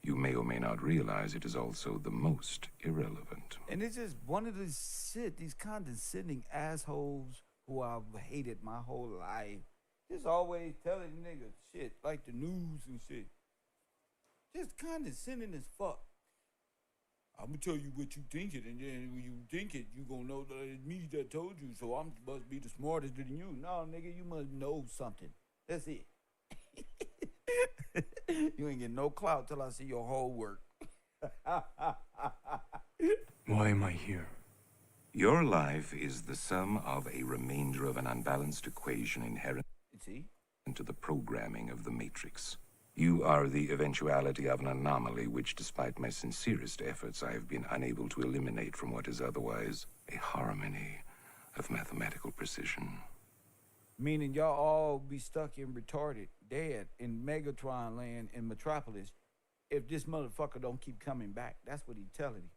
Speaker 8: you may or may not realize it is also the most irrelevant.
Speaker 1: And it's just one of these condescending assholes who I've hated my whole life. Just always telling niggas shit, like the news and shit. Just condescending as fuck. I'm gonna tell you what you think it, and then when you think it, you gonna know that it's me that told you, so I must be the smartest than you. No, nigga, you must know something. That's it. You ain't getting no clout till I see your whole work.
Speaker 3: Why am I here?
Speaker 8: Your life is the sum of a remainder of an unbalanced equation inherent
Speaker 1: See?
Speaker 8: to the programming of the Matrix. You are the eventuality of an anomaly which, despite my sincerest efforts, I have been unable to eliminate from what is otherwise a harmony of mathematical precision.
Speaker 1: Meaning y'all all be stuck in retarded, dead in Megatron land in Metropolis if this motherfucker don't keep coming back. That's what he's telling you.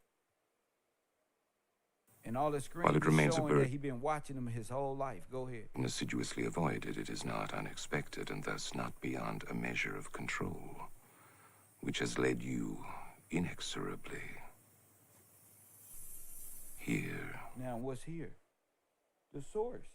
Speaker 1: And all the screens
Speaker 8: While it remains a
Speaker 1: showing
Speaker 8: bird-
Speaker 1: that he been watching him his whole life. Go ahead.
Speaker 8: And assiduously avoided, it is not unexpected and thus not beyond a measure of control, which has led you inexorably here.
Speaker 1: Now what's here? The source.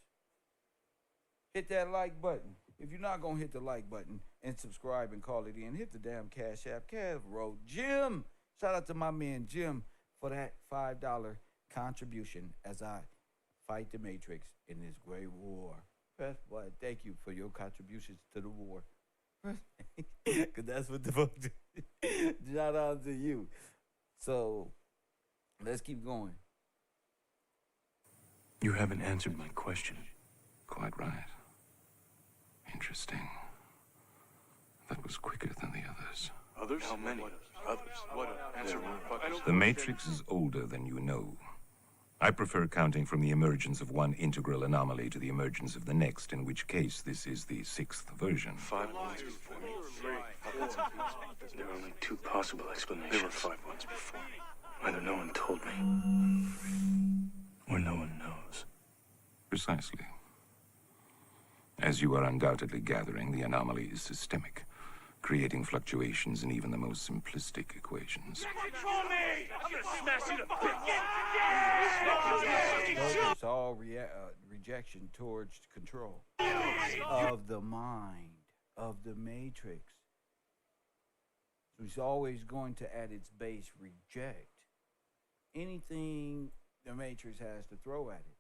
Speaker 1: Hit that like button. If you're not gonna hit the like button and subscribe and call it in, hit the damn Cash App. KevRow. Jim. Shout out to my man Jim for that $5 contribution as I fight the Matrix in this great war. Press button. Thank you for your contributions to the war. Because that's what the fuck. Shout out to you. So let's keep going.
Speaker 3: You haven't answered my question.
Speaker 8: Quite right. Interesting. That was quicker than the others.
Speaker 9: Others? How many? Others? What? Answer me.
Speaker 8: The Matrix is older than you know. I prefer counting from the emergence of one integral anomaly to the emergence of the next, in which case this is the sixth version.
Speaker 9: 5 ones before me. 3. There are only 2 possible explanations. There were 5 ones before me. Either no one told me, or no one knows.
Speaker 8: Precisely. As you are undoubtedly gathering, the anomaly is systemic, creating fluctuations in even the most simplistic equations.
Speaker 1: It's all rejection towards control of the mind, of the Matrix. So it's always going to, at its base, reject anything the Matrix has to throw at it.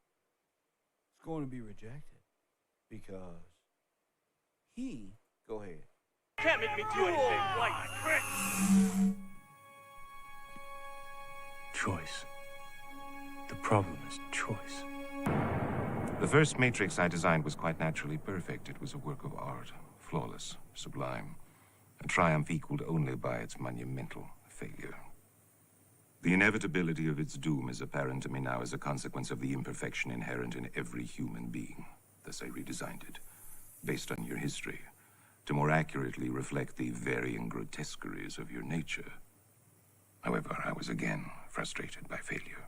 Speaker 1: It's going to be rejected because go ahead.
Speaker 10: Can't make me do anything right.
Speaker 3: Choice. The problem is choice.
Speaker 8: The first Matrix I designed was quite naturally perfect. It was a work of art, flawless, sublime, a triumph equaled only by its monumental failure. The inevitability of its doom is apparent to me now as a consequence of the imperfection inherent in every human being. Thus I redesigned it, based on your history, to more accurately reflect the varying grotesqueries of your nature. However, I was again frustrated by failure.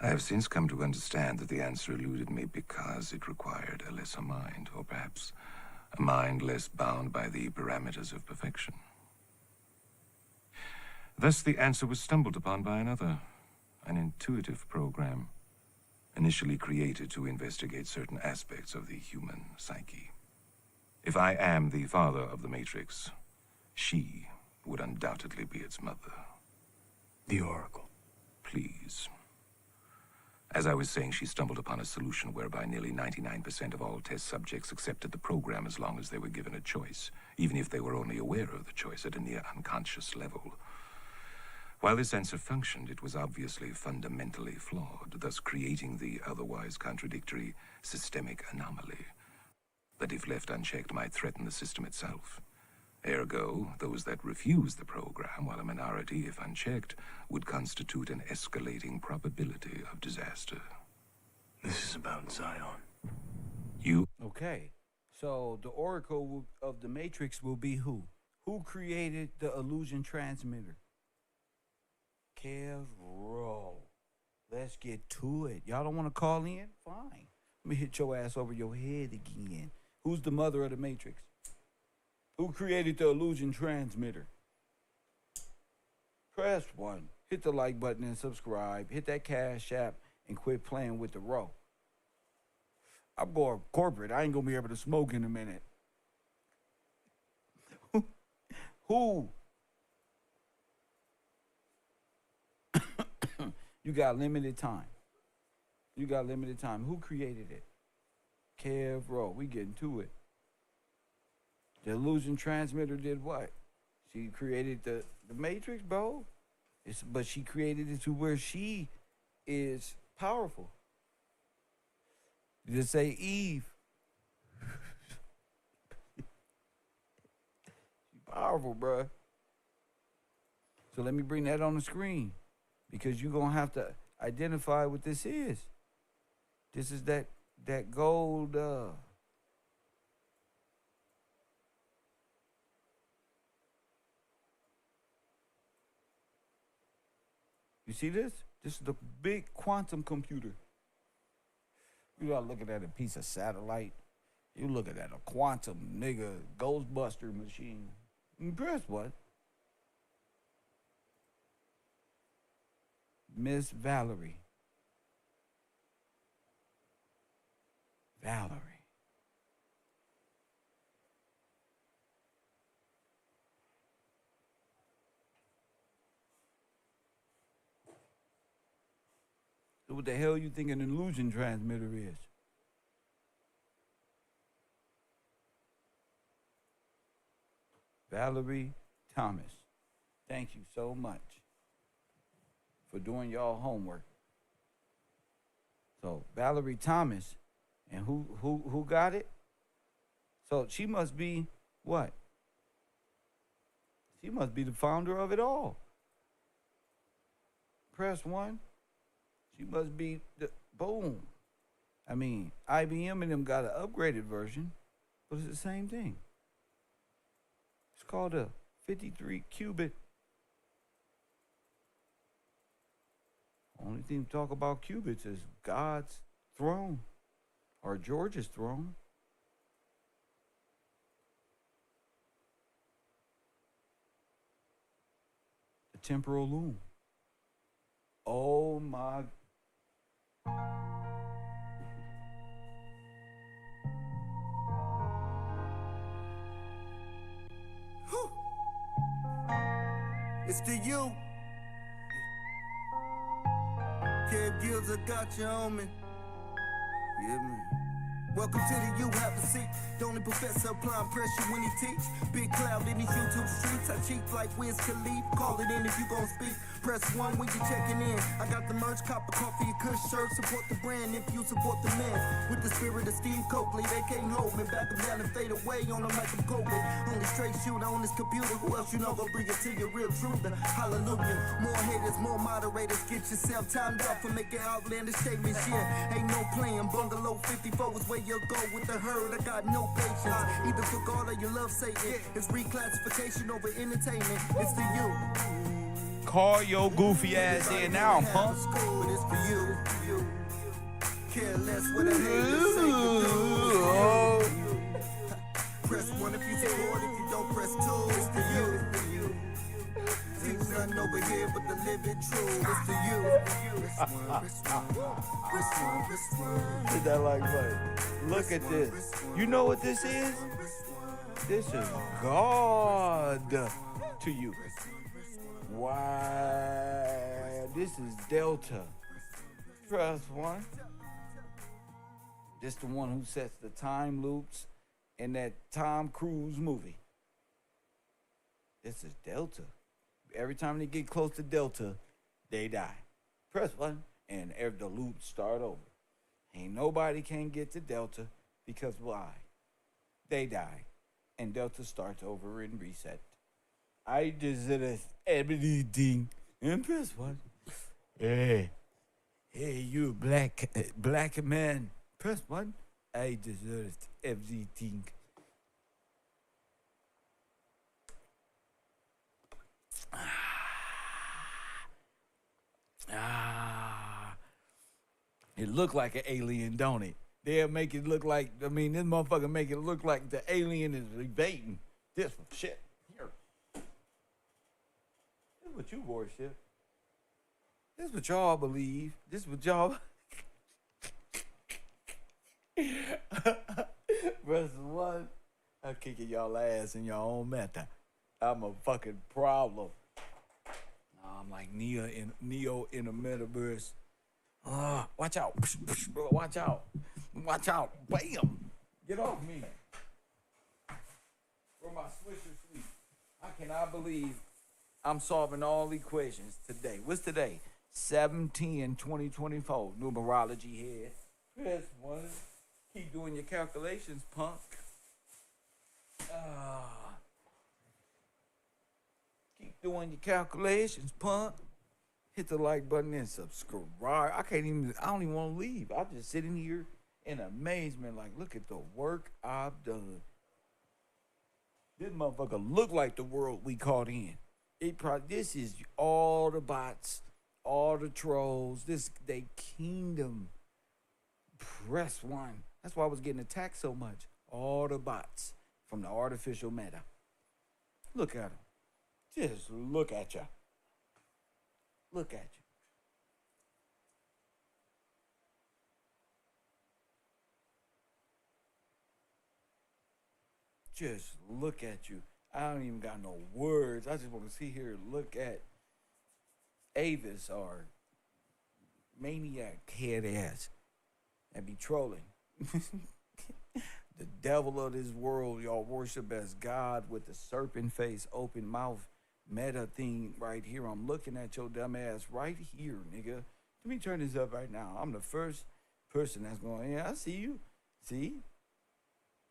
Speaker 8: I have since come to understand that the answer eluded me because it required a lesser mind, or perhaps a mind less bound by the parameters of perfection. Thus, the answer was stumbled upon by another, an intuitive program, initially created to investigate certain aspects of the human psyche. If I am the father of the Matrix, she would undoubtedly be its mother.
Speaker 3: The Oracle.
Speaker 8: Please. As I was saying, she stumbled upon a solution whereby nearly 99% of all test subjects accepted the program as long as they were given a choice, even if they were only aware of the choice at a near unconscious level. While this sensor functioned, it was obviously fundamentally flawed, thus creating the otherwise contradictory systemic anomaly that, if left unchecked, might threaten the system itself. Ergo, those that refuse the program, while a minority, if unchecked, would constitute an escalating probability of disaster.
Speaker 9: This is about Zion.
Speaker 1: Okay. So the oracle of the Matrix will be who? Who created the illusion transmitter? KevRow. Let's get to it. Y'all don't want to call in? Fine. Let me hit your ass over your head again. Who's the mother of the Matrix? Who created the illusion transmitter? Press 1. Hit the like button and subscribe. Hit that Cash App and quit playing with the row. I'm going corporate. I ain't going to be able to smoke in a minute. Who? You got limited time. You got limited time. Who created it? KevRow. We getting to it. The illusion transmitter did what? She created the Matrix, bro. But she created it to where she is powerful. Just say Eve. She's powerful, bro. So let me bring that on the screen, because you're going to have to identify what this is. This is that gold... You see this? This is the big quantum computer. You're not looking at a piece of satellite. You're looking at a quantum nigga Ghostbuster machine. Press what? Miss Valerie. Valerie. So what the hell you think an illusion transmitter is? Valerie Thomas. Thank you so much for doing y'all homework. So Valerie Thomas, and who got it? So she must be what? She must be the founder of it all. Press 1. She must be the boom. I mean, IBM and them got an upgraded version, but it's the same thing. It's called a 53 qubit. Only thing to talk about qubits is God's throne or George's throne. The temporal loom. Oh my.
Speaker 11: It's to you. Kev Gills, I got you on me. Yeah, man. Welcome to the You Have a Seat. The only professor applying pressure when he teach. Big cloud in these YouTube streets. I cheat like Wiz Khalif. Call it in if you gon' speak. Press 1 when you checking in. I got the merch, copper, coffee, and kush shirt. Support the brand if you support the man. With the spirit of Steve Coakley, they can't hold me. Back them down and fade away on them like I'm Kobe. Only straight shooter on this computer. Who else you know gon' bring it to your real truth? Hallelujah. More haters, more moderators. Get yourself timed up for making outlandish statements. Yeah, ain't no playing. Bungalow 54 is where you go with the herd. I got no patience. Either for God or you love Satan. It's reclassification over entertainment. It's for you.
Speaker 1: Call your goofy ass in now, punk.
Speaker 11: It's for you. Care less what I hate say you do. Press 1 if you support, if you don't press 2. It's for you. There's nothing over here but the living truth. It's for you.
Speaker 1: Is that like funny? Look at this. You know what this is? This is God to you. Wow. This is Delta. Press 1. This the one who sets the time loops in that Tom Cruise movie. This is Delta. Every time they get close to Delta, they die. Press 1, and the loop start over. Ain't nobody can get to Delta because why? They die, and Delta starts over and reset. I deserve everything. And press 1. Hey, you black man. Press 1. I deserved everything. It look like an alien, don't it? They'll make it look like, this motherfucker make it look like the alien is evading. This one, shit. Here. This is what you worship. This is what y'all believe. This is what y'all... Verse 1, I'm kicking y'all ass in your own method. I'm a fucking problem. I'm like Neo in the metaverse. Watch out. Watch out. Watch out. Bam. Get off me. Where my swisher sleep? I cannot believe I'm solving all equations today. What's today? 7/10/2024. Numerology head. Press 1. Keep doing your calculations, punk. Keep doing your calculations, punk. Hit the like button and subscribe. I don't even want to leave. I'm just sitting here in amazement, like, look at the work I've done. This motherfucker look like the world we caught in. This is all the bots, all the trolls, they kingdom. Press 1. That's why I was getting attacked so much. All the bots from the artificial meta. Look at them. Just look at you. Look at you. Just look at you. I don't even got no words. I just want to see here, look at Avis or maniac head ass and be trolling. The devil of this world y'all worship as God with the serpent face, open mouth, meta thing right here. I'm looking at your dumb ass right here, nigga. Let me turn this up right now. I'm the first person that's going, yeah, I see you. See?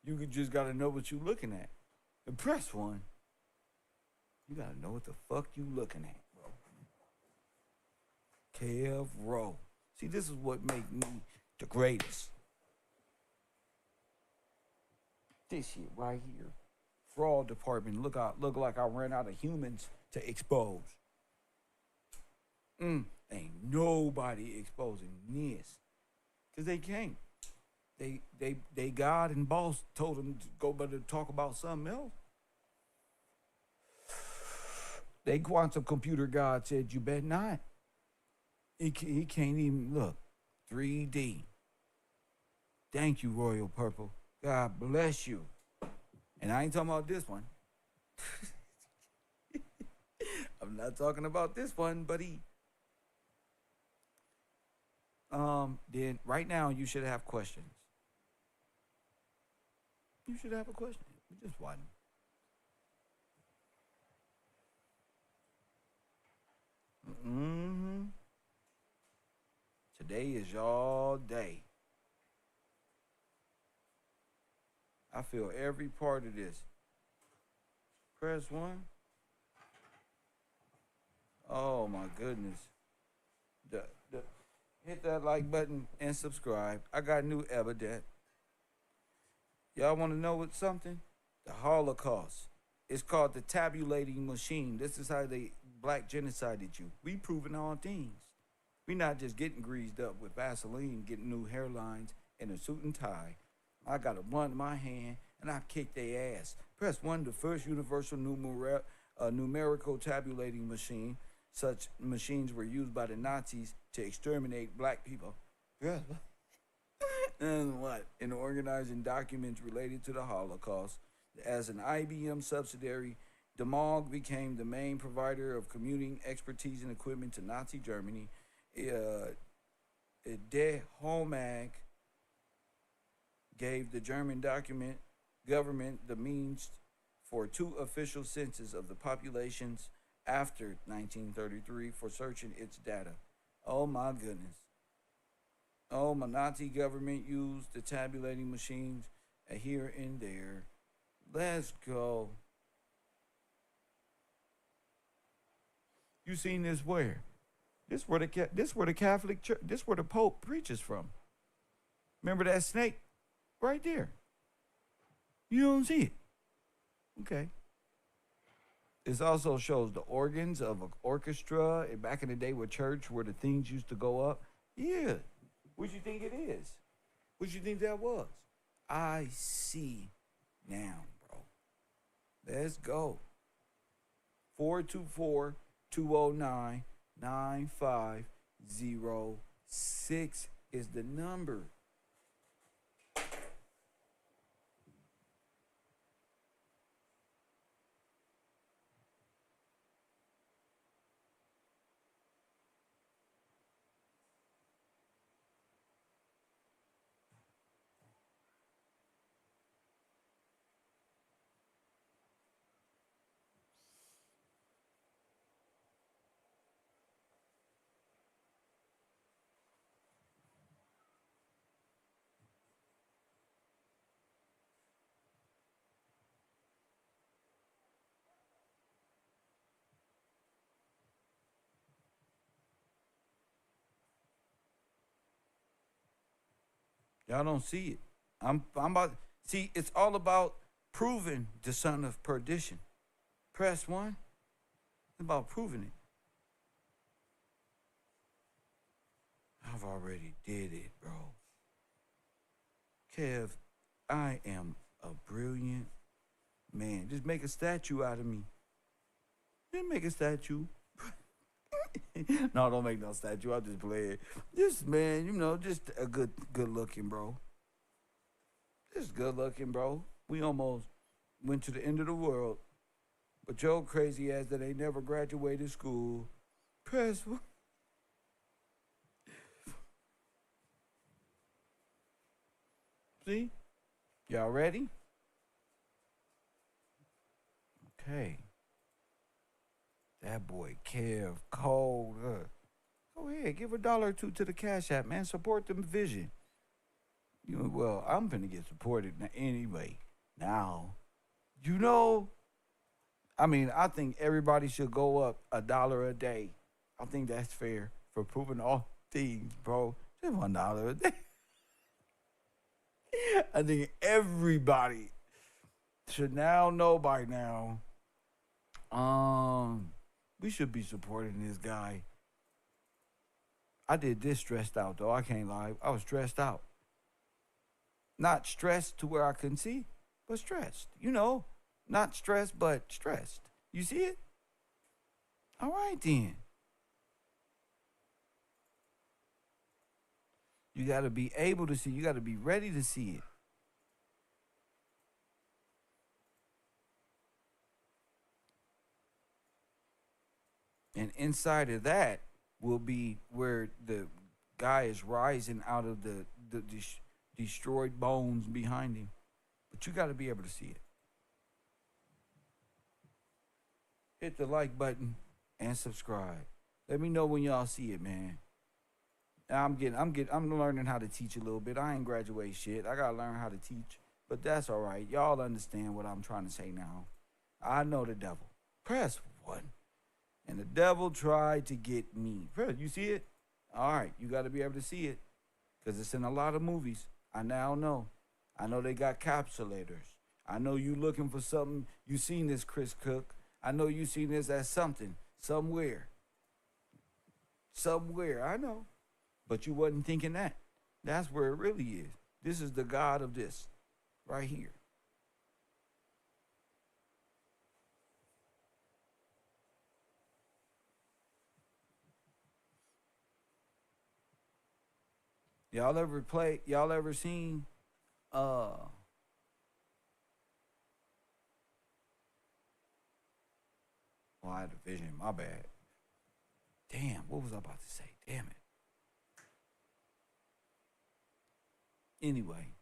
Speaker 1: You just gotta know what you looking at. And press 1. You gotta know what the fuck you looking at, bro. KevRow. See, this is what make me the greatest. This shit right here. Fraud department. Look like I ran out of humans to expose. Ain't nobody exposing this. Cause they can't. They God and boss told them to go better talk about something else. They quantum computer God said you better not. He can't even look. 3D. Thank you, Royal Purple. God bless you. And I ain't talking about this one. I'm not talking about this one, buddy. Then right now you should have questions. You should have a question. Just one. Today is y'all day. I feel every part of this. Press 1. Oh my goodness. Hit that like button and subscribe. I got new evidence. Y'all want to know what something? The Holocaust. It's called the tabulating machine. This is how they black genocided you. We proving all things. We not just getting greased up with Vaseline, getting new hairlines and a suit and tie. I got a blunt in my hand and I kick their ass. Press 1, the first universal numerical tabulating machine. Such machines were used by the Nazis to exterminate black people. Press 1. And what? In organizing documents related to the Holocaust. As an IBM subsidiary, DeMog became the main provider of commuting expertise and equipment to Nazi Germany. De Homag gave the German government the means for 2 official censuses of the populations after 1933 for searching its data. Oh my goodness. Oh, my Nazi government used the tabulating machines here and there. Let's go. You seen this where? This where the Catholic Church. This where the Pope preaches from. Remember that snake, right there. You don't see it. Okay. This also shows the organs of an orchestra and back in the day with church where the things used to go up. Yeah. What you think it is? What you think that was? I see now, bro. Let's go. 424-209-9506 is the number. Y'all don't see it. I'm about see. It's all about proving the son of perdition. Press 1. It's about proving it. I've already did it, bro. Kev, I am a brilliant man. Just make a statue out of me. Just make a statue. No, don't make no statue. I'll just play it. Just, man, just a good looking, bro. Just good looking, bro. We almost went to the end of the world. But your crazy ass that ain't never graduated school. Press 1. See? Y'all ready? Okay. That boy Kev cold. Go ahead, give $1 or $2 to the Cash App, man. Support the vision. Well, I'm finna get supported anyway. Now, I think everybody should go up $1 a day. I think that's fair for proving all things, bro. Just $1 a day. I think everybody should now know by now. We should be supporting this guy. I did this stressed out though. I can't lie. I was stressed out. Not stressed to where I couldn't see, but stressed. Not stressed, but stressed. You see it? All right then. You got to be able to see. You got to be ready to see it. And inside of that will be where the guy is rising out of the destroyed bones behind him. But you got to be able to see it. Hit the like button and subscribe. Let me know when y'all see it, man. I'm learning how to teach a little bit. I ain't graduate shit. I gotta learn how to teach. But that's all right. Y'all understand what I'm trying to say now. I know the devil. Press 1. And the devil tried to get me. You see it? All right. You got to be able to see it. Because it's in a lot of movies. I now know. I know they got capsulators. I know you looking for something. You seen this, Chris Cook. I know you seen this as something. Somewhere. I know. But you wasn't thinking that. That's where it really is. This is the God of this. Right here. Y'all ever seen oh, I had a vision, my bad. Damn, what was I about to say? Damn it. Anyway.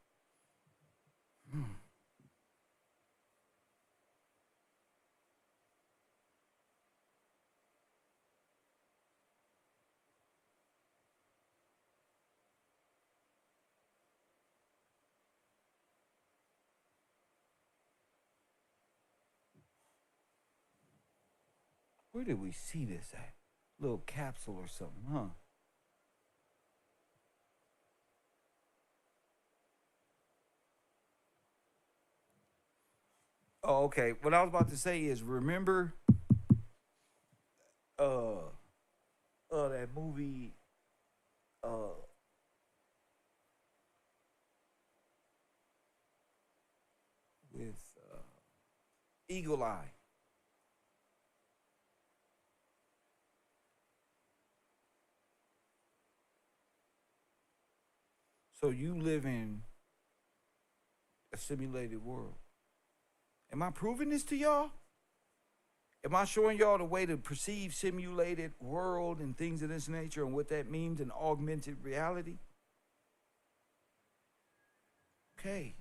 Speaker 1: Where did we see this at? Little capsule or something, huh? Oh, okay. What I was about to say is, remember, uh, that movie, with Eagle Eye. So you live in a simulated world. Am I proving this to y'all? Am I showing y'all the way to perceive simulated world and things of this nature and what that means in augmented reality? Okay.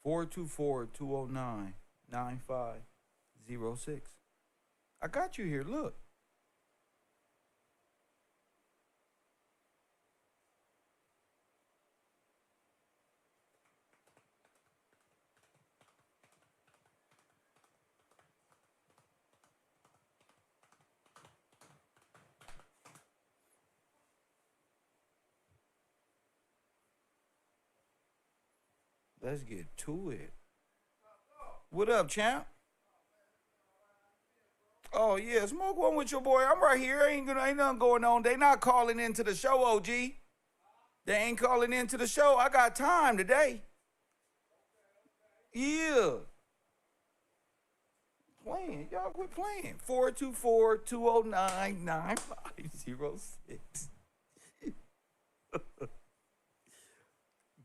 Speaker 1: Four two four 9506. I got you here. Look. Let's get to it. What up, champ? Oh yeah, smoke one with your boy. I'm right here. Ain't nothing going on. They not calling into the show, OG. They ain't calling into the show. I got time today. Yeah. Playing. Y'all quit playing. 424-209-9506.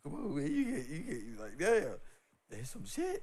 Speaker 1: Come on, man. You get like, damn. There's some shit.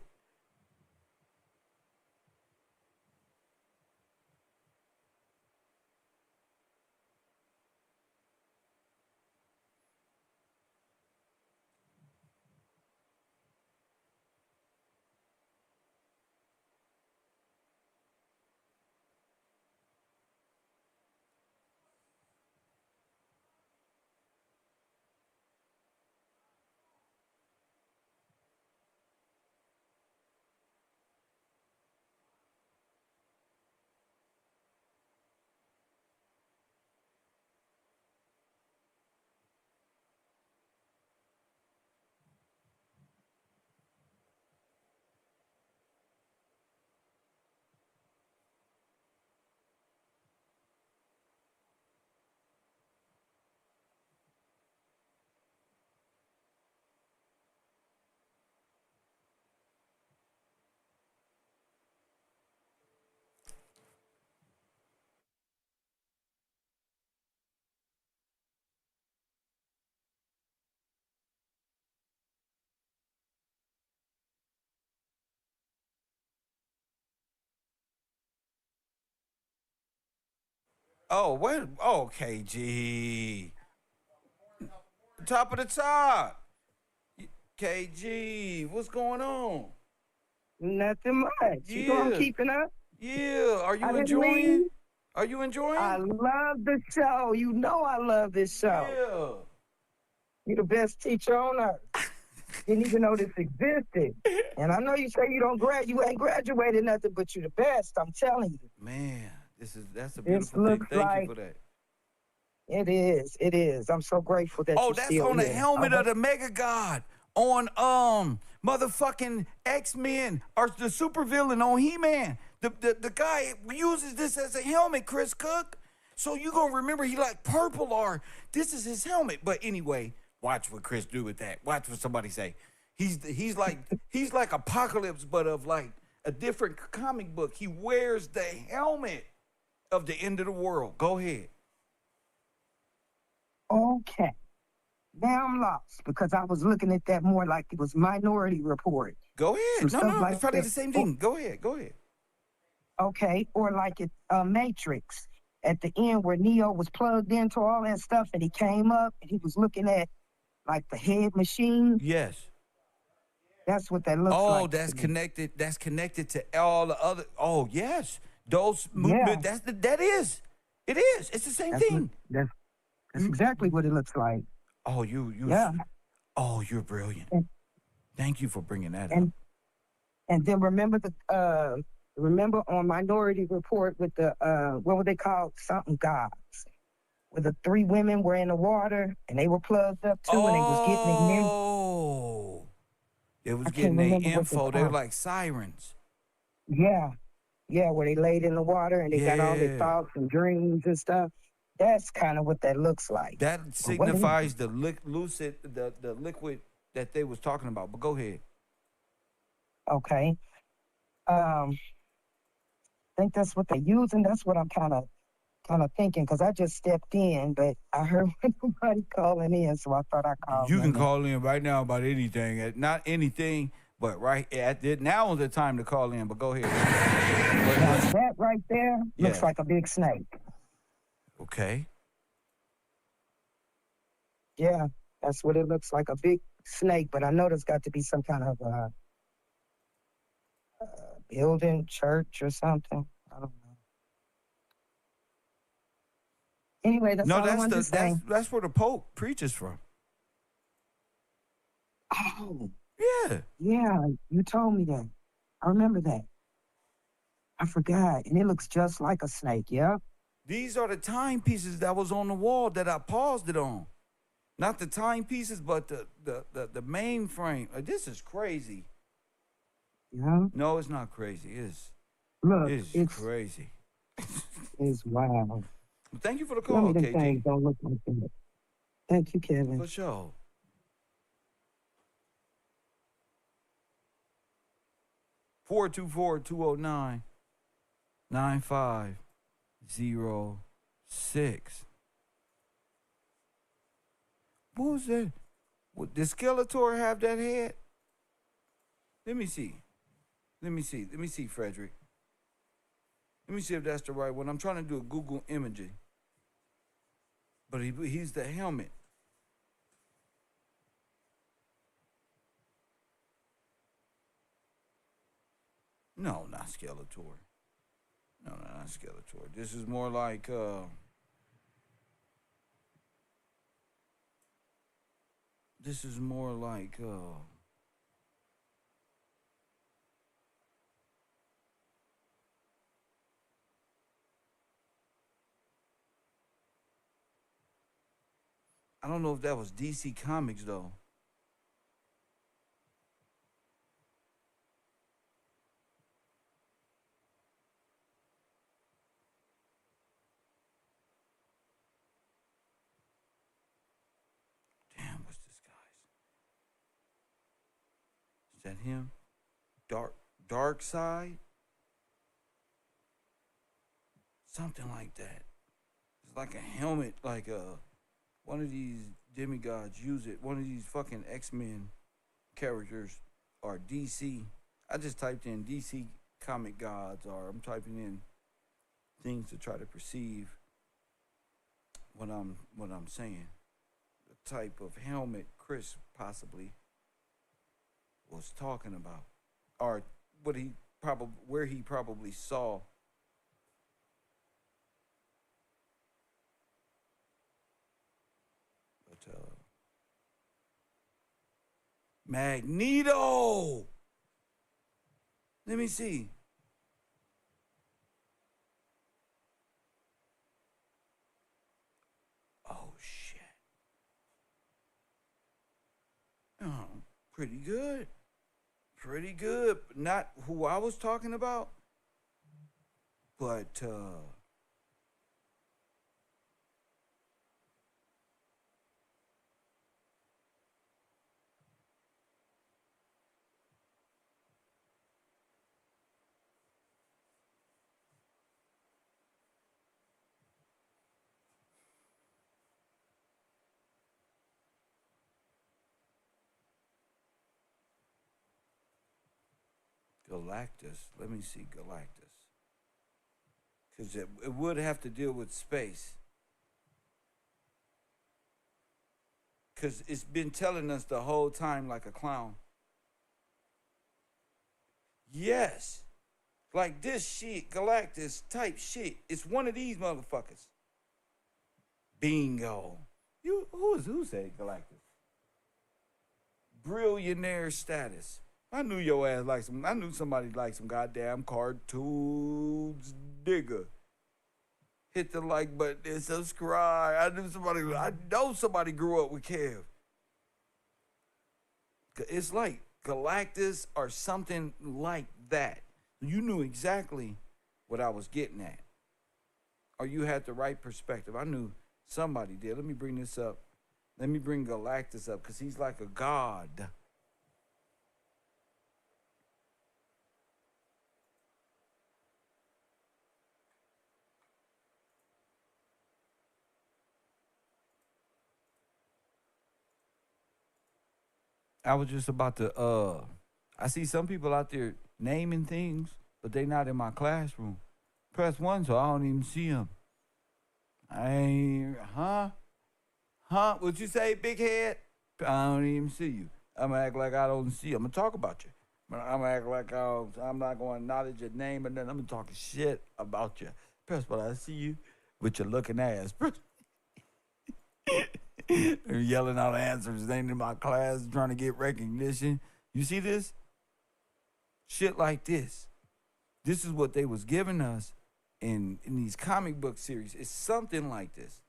Speaker 1: Oh, wait. Oh, KG. Top of the top. KG, what's going on?
Speaker 12: Nothing much.
Speaker 1: Yeah.
Speaker 12: You know I'm keeping up?
Speaker 1: Yeah. Are you
Speaker 12: I didn't
Speaker 1: enjoying?
Speaker 12: leave.
Speaker 1: Are you enjoying?
Speaker 12: I love the show. You know I love this show.
Speaker 1: Yeah.
Speaker 12: You're the best teacher on earth. Didn't even know this existed. And I know you say you ain't graduated nothing, but you're the best. I'm telling you.
Speaker 1: Man, that's a
Speaker 12: This
Speaker 1: beautiful thing.
Speaker 12: looks
Speaker 1: Thank you
Speaker 12: like
Speaker 1: for that.
Speaker 12: it is. It is. I'm so grateful that
Speaker 1: Oh,
Speaker 12: you're
Speaker 1: that's
Speaker 12: still
Speaker 1: on the
Speaker 12: here.
Speaker 1: helmet of the Mega God on motherfucking X-Men or the supervillain on He-Man. The guy uses this as a helmet, Chris Cook. So you gonna remember he like purple or this is his helmet. But anyway, watch what Chris do with that. Watch what somebody say. He's like Apocalypse, but of like a different comic book. He wears the helmet of the end of the world. Go ahead.
Speaker 12: Okay. Now I'm lost because I was looking at that more like it was Minority Report.
Speaker 1: Go ahead.
Speaker 12: Some
Speaker 1: No,
Speaker 12: stuff like
Speaker 1: it's probably
Speaker 12: that.
Speaker 1: the same thing. Go ahead.
Speaker 12: Okay, or like it Matrix at the end where Neo was plugged into all that stuff and he came up and he was looking at like the head machine.
Speaker 1: Yes.
Speaker 12: That's what that looks
Speaker 1: Oh,
Speaker 12: like
Speaker 1: that's
Speaker 12: to me.
Speaker 1: connected. That's connected to all the other. Oh, yes. Those
Speaker 12: Yeah,
Speaker 1: movement. That is. It is. It's the same
Speaker 12: that's what
Speaker 1: thing.
Speaker 12: that's exactly what it looks like.
Speaker 1: Oh, you.
Speaker 12: Yeah,
Speaker 1: Oh, you're brilliant.
Speaker 12: and
Speaker 1: Thank you for bringing that up.
Speaker 12: and, and then remember on Minority Report with the what were they called? Something gods. Where the three women were in the water and they were plugged up too and they was getting their men.
Speaker 1: Oh, they was
Speaker 12: I
Speaker 1: getting
Speaker 12: can't
Speaker 1: their
Speaker 12: remember what they
Speaker 1: info. They were
Speaker 12: called.
Speaker 1: like sirens.
Speaker 12: Yeah, yeah, where they laid in the water and they got all their
Speaker 1: Yeah.
Speaker 12: thoughts and dreams and stuff. That's kind of what that looks like.
Speaker 1: That
Speaker 12: But what is it?
Speaker 1: signifies the lucid, the liquid that they was talking about. But go ahead.
Speaker 12: Okay. I think that's what they're using. That's what I'm kind of thinking because I just stepped in, but I heard nobody calling in, so I thought I'd call
Speaker 1: You can
Speaker 12: in.
Speaker 1: call in right now about anything. Not anything, but right at it. Now is the time to call in. But go ahead.
Speaker 12: Now that right there looks
Speaker 1: Yeah.
Speaker 12: like a big snake.
Speaker 1: Okay.
Speaker 12: Yeah, that's what it looks like, a big snake. But I know there's got to be some kind of building, church, or something. I don't know. Anyway, that's
Speaker 1: No,
Speaker 12: all I wanted to say.
Speaker 1: that's where the Pope preaches from.
Speaker 12: Oh,
Speaker 1: Yeah.
Speaker 12: yeah, you told me that. I remember that. I forgot, and it looks just like a snake. Yeah.
Speaker 1: These are the timepieces that was on the wall that I paused it on. Not the timepieces, but the mainframe. This is crazy.
Speaker 12: Yeah.
Speaker 1: No, it's not crazy.
Speaker 12: Look,
Speaker 1: It's crazy.
Speaker 12: it's wow.
Speaker 1: Thank you for the
Speaker 12: Tell me
Speaker 1: call,
Speaker 12: them
Speaker 1: KG.
Speaker 12: things don't look like that. Thank you, Kevin.
Speaker 1: For sure. 424-209-9506. What was that? Did Skeletor have that head? Let me see, Frederick. Let me see if that's the right one. I'm trying to do a Google imaging. But he's the helmet. No, not Skeletor. No, not Skeletor. This is more like I don't know if that was DC Comics though. Damn, what's this guy's? Is that him? Dark Side? Something like that. It's like a helmet, like one of these demigods use it. One of these fucking X-Men characters or DC. I just typed in DC comic gods, or I'm typing in things to try to perceive what I'm saying. The type of helmet Chris possibly was talking about, or where he probably saw. But Magneto. Let me see. Oh shit. Oh, pretty good. Pretty good. Not who I was talking about, but Galactus. Let me see Galactus. Because it would have to deal with space. Because it's been telling us the whole time like a clown. Yes. Like this shit, Galactus type shit. It's one of these motherfuckers. Bingo. Who said Galactus? Billionaire status. I knew your ass like some. I knew somebody like some goddamn cartoons nigga. Hit the like button and subscribe. I know somebody grew up with Kev. It's like Galactus or something like that. You knew exactly what I was getting at. Or you had the right perspective. I knew somebody did. Let me bring this up. Let me bring Galactus up because he's like a god. I was just about to, I see some people out there naming things, but they not in my classroom. Press 1 so I don't even see them. Huh? What you say, big head? I don't even see you. I'm gonna act like I don't see you. I'm gonna talk about you. I'm gonna act like I'm not gonna acknowledge your name, and then I'm gonna talk shit about you. Press, but I see you with your looking ass. They're yelling out answers. They ain't in my class trying to get recognition. You see this? Shit like this. This is what they was giving us in these comic book series. It's something like this.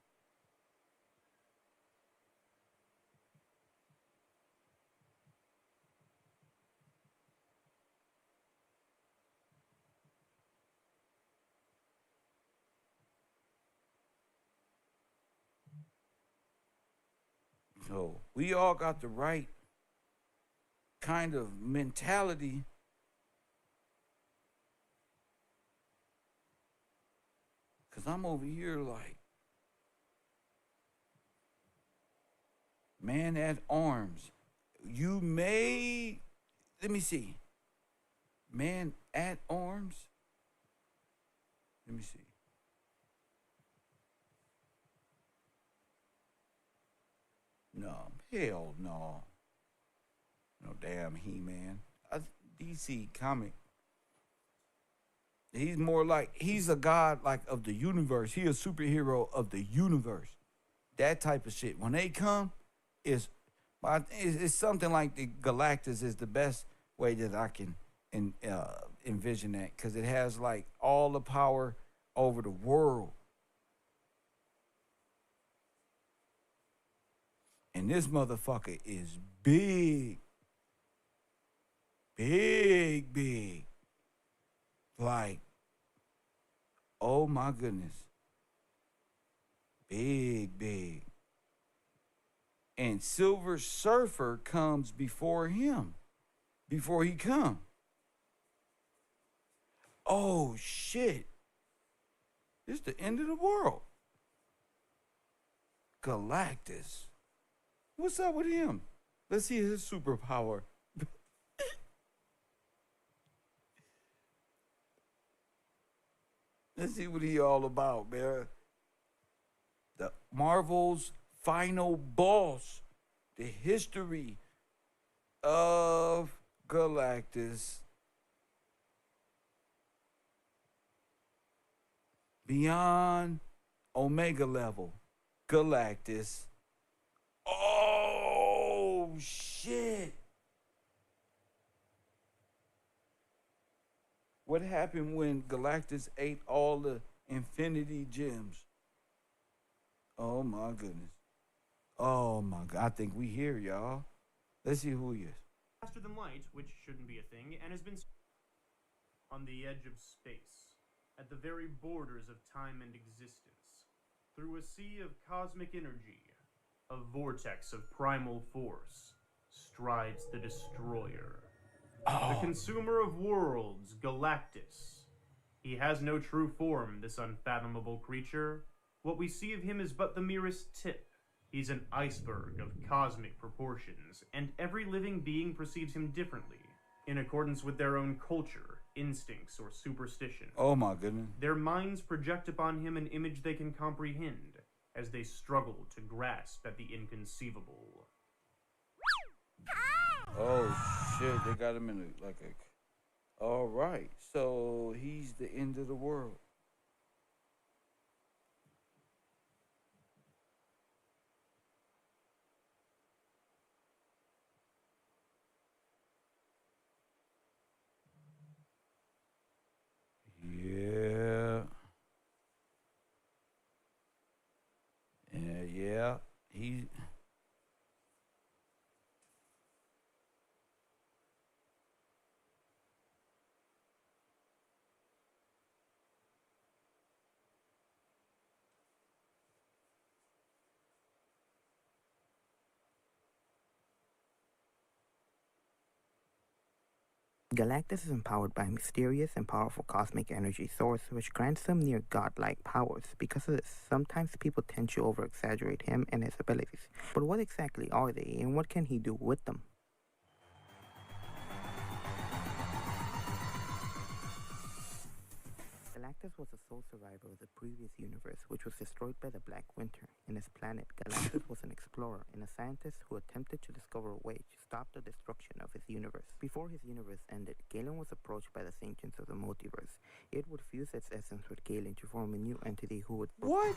Speaker 1: So we all got the right kind of mentality. Because I'm over here like, man at arms. You may, let me see. Man at arms. Let me see. No, hell no. No damn He-Man. DC comic. He's more like, he's a god like of the universe. He a superhero of the universe. That type of shit. When they come, it's something like the Galactus is the best way that I can envision that. Because it has like all the power over the world. And this motherfucker is big. Big. Like, oh my goodness. Big. And Silver Surfer comes before him. Before he come. Oh shit. It's the end of the world. Galactus. What's up with him? Let's see his superpower. Let's see what he all about, man. The Marvel's final boss. The history of Galactus. Beyond Omega level. Galactus. Oh, shit. What happened when Galactus ate all the Infinity Gems? Oh, my goodness. Oh, my God. I think we here, y'all. Let's see who he is.
Speaker 13: Faster than light, which shouldn't be a thing, and has been on the edge of space, at the very borders of time and existence, through a sea of cosmic energy, a vortex of primal force, strides the destroyer. The consumer of worlds, Galactus. He has no true form, this unfathomable creature. What we see of him is but the merest tip. He's an iceberg of cosmic proportions, and every living being perceives him differently, in accordance with their own culture, instincts, or superstition.
Speaker 1: Oh my goodness.
Speaker 13: Their minds project upon him an image they can comprehend as they struggle to grasp at the inconceivable.
Speaker 1: Oh shit, they got him in a all right. So he's the end of the world. Yeah. Yeah. He.
Speaker 14: Galactus is empowered by a mysterious and powerful cosmic energy source which grants him near godlike powers. Because of this, sometimes people tend to over-exaggerate him and his abilities. But what exactly are they, and what can he do with them? Galactus was the sole survivor of the previous universe, which was destroyed by the Black Winter. In his planet, Galactus was an explorer and a scientist who attempted to discover a way to stop the destruction of his universe. Before his universe ended, Galen was approached by the Sanctions of the Multiverse. It would fuse its essence with Galen to form a new entity who would...
Speaker 1: What?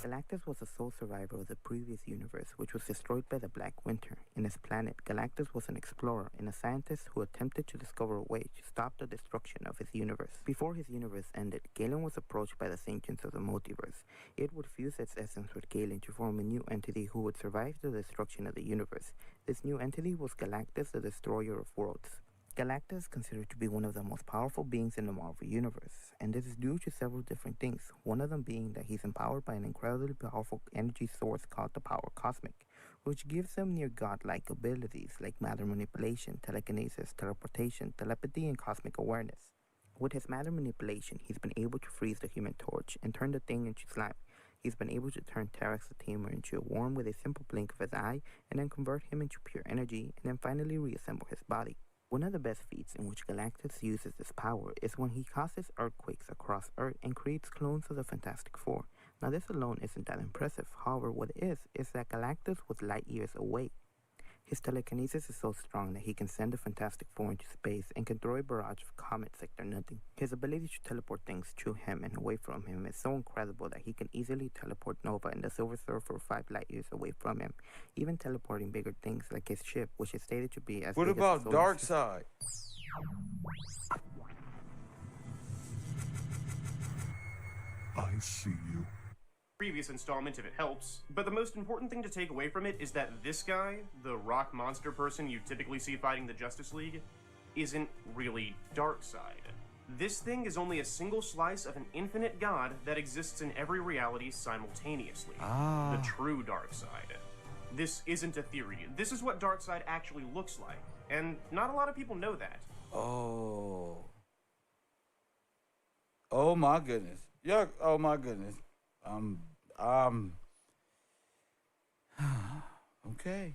Speaker 14: Galactus was the sole survivor of the previous universe, which was destroyed by the Black Winter. In his planet, Galactus was an explorer and a scientist who attempted to discover a way to stop the destruction of his universe. Before his universe ended, Galen was approached by the Sanctions of the Multiverse. It would fuse its essence with Galen to form a new entity who would survive the destruction of the universe. This new entity was Galactus, the Destroyer of Worlds. Galactus is considered to be one of the most powerful beings in the Marvel Universe, and this is due to several different things, one of them being that he's empowered by an incredibly powerful energy source called the Power Cosmic, which gives him near godlike abilities like matter manipulation, telekinesis, teleportation, telepathy, and cosmic awareness. With his matter manipulation, he's been able to freeze the Human Torch and turn the Thing into slime. He's been able to turn Terex the Tamer into a worm with a simple blink of his eye, and then convert him into pure energy, and then finally reassemble his body. One of the best feats in which Galactus uses this power is when he causes earthquakes across Earth and creates clones of the Fantastic Four. Now this alone isn't that impressive, however what it is that Galactus was light years away. His telekinesis is so strong that he can send the Fantastic Four into space and can throw a barrage of comets like they're nothing. His ability to teleport things to him and away from him is so incredible that he can easily teleport Nova and the Silver Surfer 5 light years away from him, even teleporting bigger things like his ship, which is stated to be as
Speaker 1: What
Speaker 14: big
Speaker 1: about
Speaker 14: as the solar system.
Speaker 1: Darkseid?
Speaker 15: I see you.
Speaker 13: Previous installment if it helps, but the most important thing to take away from it is that this guy, the rock monster person you typically see fighting the Justice League, isn't really Darkseid. This thing is only a single slice of an infinite god that exists in every reality simultaneously. The true Darkseid. This isn't a theory. This is what Darkseid actually looks like, and not a lot of people know that.
Speaker 1: Oh. Oh my goodness. Yeah, oh my goodness. Okay.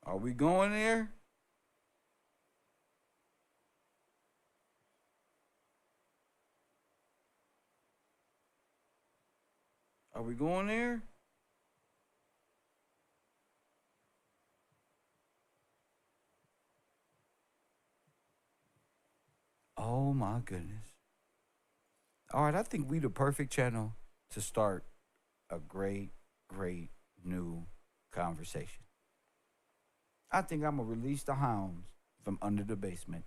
Speaker 1: Are we going there? Are we going there? Oh my goodness. All right, I think we the perfect channel to start a great new conversation. I think I'm gonna release the hounds from under the basement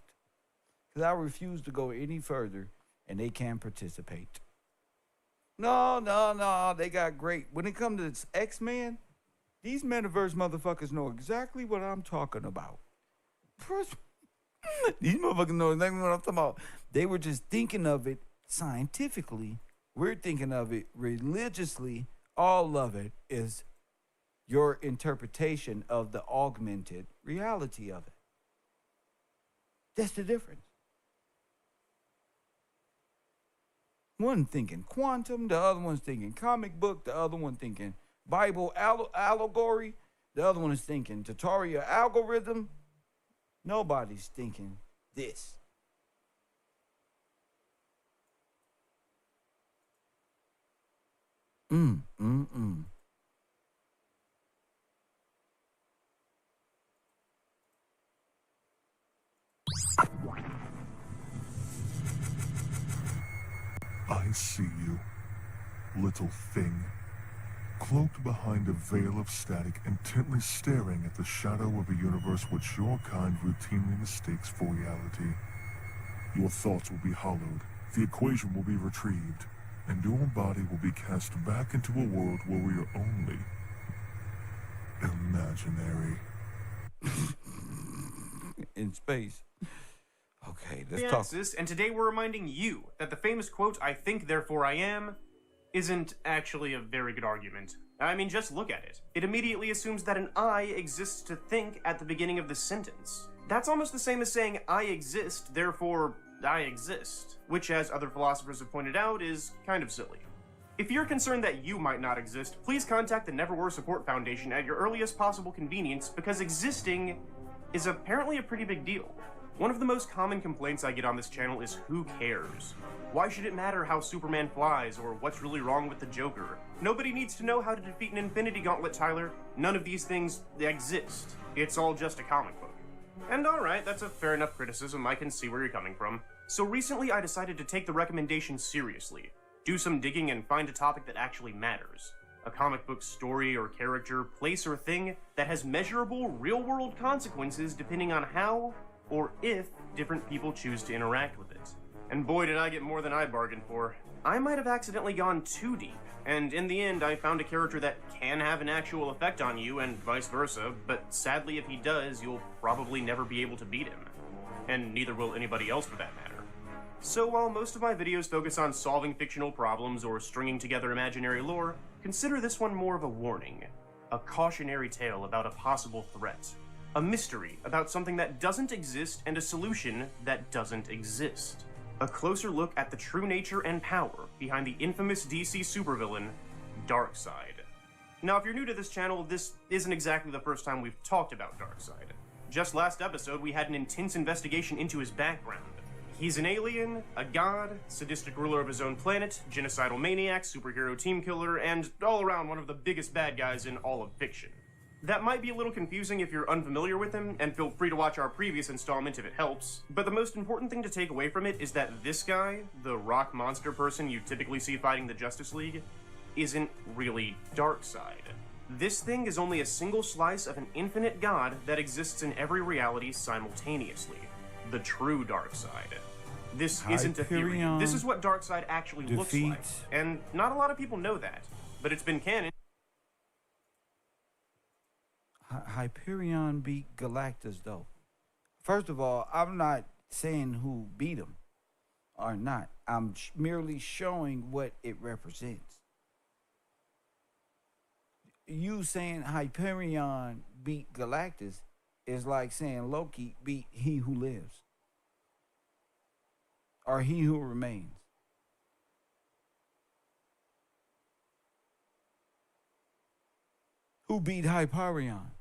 Speaker 1: because I refuse to go any further and they can participate. No, they got great. When it comes to this X-Men, these metaverse motherfuckers know exactly what I'm talking about. These motherfuckers know exactly what I'm talking about. They were just thinking of it scientifically. We're thinking of it religiously. All of it is your interpretation of the augmented reality of it. That's the difference. One thinking quantum, the other one's thinking comic book, the other one thinking Bible allegory, the other one is thinking Tataria algorithm. Nobody's thinking this. Mm.
Speaker 15: I see you, little thing, cloaked behind a veil of static, intently staring at the shadow of a universe which your kind routinely mistakes for reality. Your thoughts will be hollowed, the equation will be retrieved, and your body will be cast back into a world where we are only imaginary.
Speaker 1: In space. Okay, let's talk.
Speaker 13: And today we're reminding you that the famous quote, "I think, therefore I am," isn't actually a very good argument. I mean, just look at it. It immediately assumes that an I exists to think at the beginning of the sentence. That's almost the same as saying, "I exist, therefore I exist," which, as other philosophers have pointed out, is kind of silly. If you're concerned that you might not exist, please contact the Neverwhere Support Foundation at your earliest possible convenience, because existing is apparently a pretty big deal. One of the most common complaints I get on this channel is, who cares? Why should it matter how Superman flies, or what's really wrong with the Joker? Nobody needs to know how to defeat an Infinity Gauntlet, Tyler. None of these things exist. It's all just a comic book. And alright, that's a fair enough criticism, I can see where you're coming from. So recently I decided to take the recommendation seriously. Do some digging and find a topic that actually matters. A comic book story or character, place or thing that has measurable, real-world consequences depending on how or if different people choose to interact with it. And boy, did I get more than I bargained for. I might have accidentally gone too deep, and in the end I found a character that can have an actual effect on you and vice versa, but sadly if he does, you'll probably never be able to beat him. And neither will anybody else for that matter. So while most of my videos focus on solving fictional problems or stringing together imaginary lore, consider this one more of a warning. A cautionary tale about a possible threat. A mystery about something that doesn't exist and a solution that doesn't exist. A closer look at the true nature and power behind the infamous DC supervillain, Darkseid. Now, if you're new to this channel, this isn't exactly the first time we've talked about Darkseid. Just last episode, we had an intense investigation into his background. He's an alien, a god, sadistic ruler of his own planet, genocidal maniac, superhero team killer, and all around one of the biggest bad guys in all of fiction. That might be a little confusing if you're unfamiliar with him, and feel free to watch our previous installment if it helps, but the most important thing to take away from it is that this guy, the rock monster person you typically see fighting the Justice League, isn't really Darkseid. This thing is only a single slice of an infinite god that exists in every reality simultaneously. The true Darkseid. This isn't a theory. This is what Darkseid actually looks like, and not a lot of people know that, but it's been canon.
Speaker 1: Hyperion beat Galactus, though. First of all, I'm not saying who beat him or not. I'm merely showing what it represents. You saying Hyperion beat Galactus is like saying Loki beat He Who Lives or He Who Remains. Who beat Hyperion?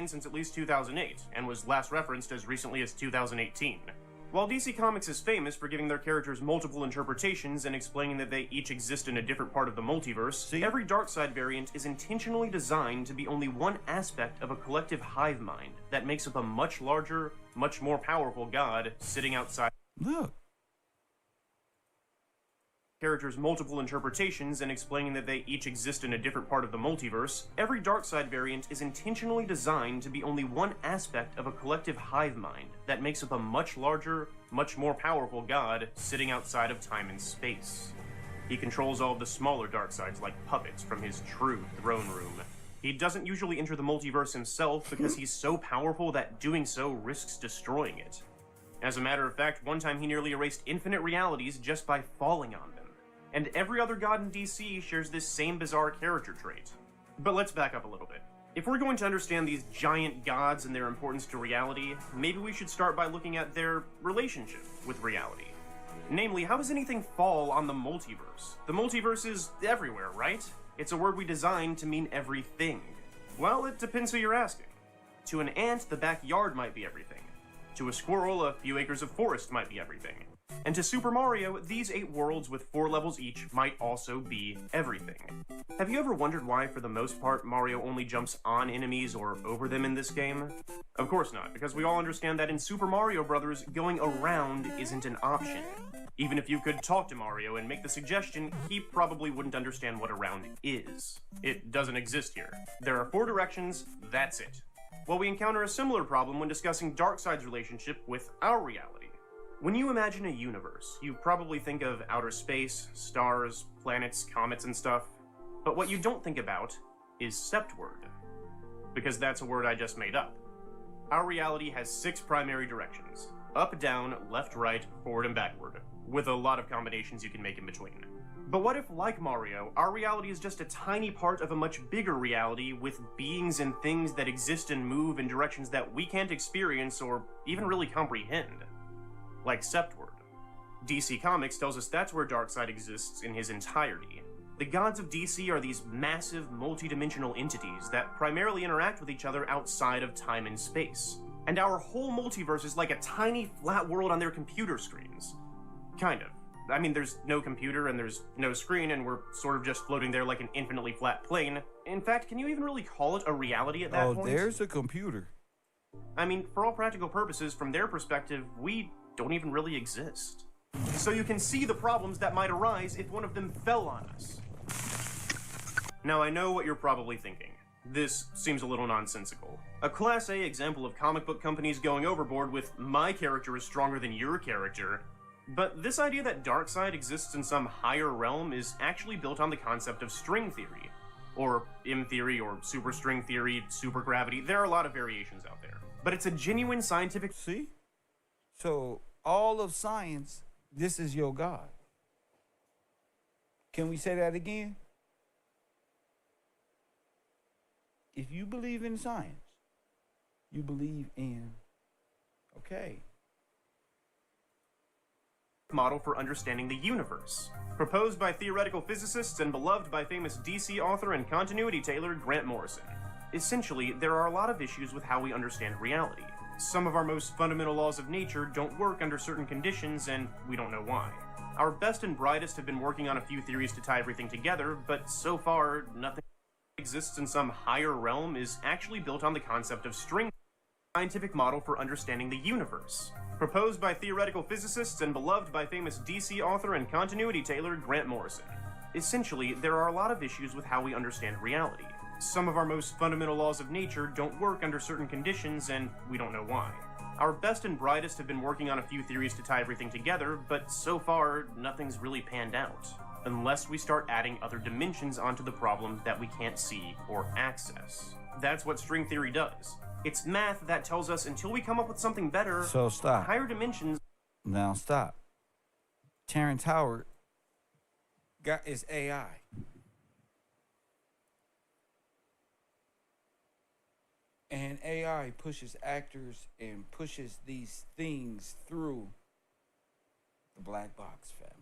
Speaker 13: Since at least 2008, and was last referenced as recently as 2018. While DC Comics is famous for giving their characters multiple interpretations and explaining that they each exist in a different part of the multiverse, every Darkseid variant is intentionally designed to be only one aspect of a collective hive mind that makes up a much larger, much more powerful god sitting outside.
Speaker 1: Look.
Speaker 13: Characters' multiple interpretations and explaining that they each exist in a different part of the multiverse, every Darkseid variant is intentionally designed to be only one aspect of a collective hive mind that makes up a much larger, much more powerful god sitting outside of time and space. He controls all of the smaller Darkseids like puppets from his true throne room. He doesn't usually enter the multiverse himself because he's so powerful that doing so risks destroying it. As a matter of fact, one time he nearly erased infinite realities just by falling on them. And every other god in DC shares this same bizarre character trait. But let's back up a little bit. If we're going to understand these giant gods and their importance to reality, maybe we should start by looking at their relationship with reality. Namely, how does anything fall on the multiverse? The multiverse is everywhere, right? It's a word we designed to mean everything. Well, it depends who you're asking. To an ant, the backyard might be everything. To a squirrel, a few acres of forest might be everything. And to Super Mario, these 8 worlds with 4 levels each might also be everything. Have you ever wondered why, for the most part, Mario only jumps on enemies or over them in this game? Of course not, because we all understand that in Super Mario Bros., going around isn't an option. Even if you could talk to Mario and make the suggestion, he probably wouldn't understand what around is. It doesn't exist here. There are 4 directions, that's it. Well, we encounter a similar problem when discussing Darkseid's relationship with our reality. When you imagine a universe, you probably think of outer space, stars, planets, comets, and stuff. But what you don't think about is septward. Because that's a word I just made up. Our reality has 6 primary directions. Up, down, left, right, forward, and backward. With a lot of combinations you can make in between. But what if, like Mario, our reality is just a tiny part of a much bigger reality with beings and things that exist and move in directions that we can't experience or even really comprehend? Like septward. DC Comics tells us that's where Darkseid exists in his entirety. The gods of DC are these massive, multi-dimensional entities that primarily interact with each other outside of time and space. And our whole multiverse is like a tiny, flat world on their computer screens. Kind of. I mean, there's no computer and there's no screen, and we're sort of just floating there like an infinitely flat plane. In fact, can you even really call it a reality at that point?
Speaker 1: Oh, there's a computer.
Speaker 13: I mean, for all practical purposes, from their perspective, we don't even really exist. So you can see the problems that might arise if one of them fell on us. Now, I know what you're probably thinking. This seems a little nonsensical. A Class A example of comic book companies going overboard with my character is stronger than your character. But this idea that Darkseid exists in some higher realm is actually built on the concept of string theory. Or M theory, or superstring theory, supergravity. There are a lot of variations out there. But it's a genuine scientific...
Speaker 1: See? So, all of science, this is your God. Can we say that again? If you believe in science, you believe in, okay.
Speaker 13: Model for understanding the universe. Proposed by theoretical physicists and beloved by famous DC author and continuity tailor Grant Morrison. Essentially, there are a lot of issues with how we understand reality. Some of our most fundamental laws of nature don't work under certain conditions, and we don't know why. Our best and brightest have been working on a few theories to tie everything together, but so far, nothing exists in some higher realm is actually built on the concept of string scientific model for understanding the universe. Proposed by theoretical physicists and beloved by famous DC author and continuity tailor Grant Morrison. Essentially, there are a lot of issues with how we understand reality. Some of our most fundamental laws of nature don't work under certain conditions, and we don't know why. Our best and brightest have been working on a few theories to tie everything together, but so far, nothing's really panned out. Unless we start adding other dimensions onto the problem that we can't see or access. That's what string theory does. It's math that tells us until we come up with something better,
Speaker 1: So stop.
Speaker 13: higher dimensions...
Speaker 1: Now stop. Terrence Howard is AI. And AI pushes actors and pushes these things through the black box family.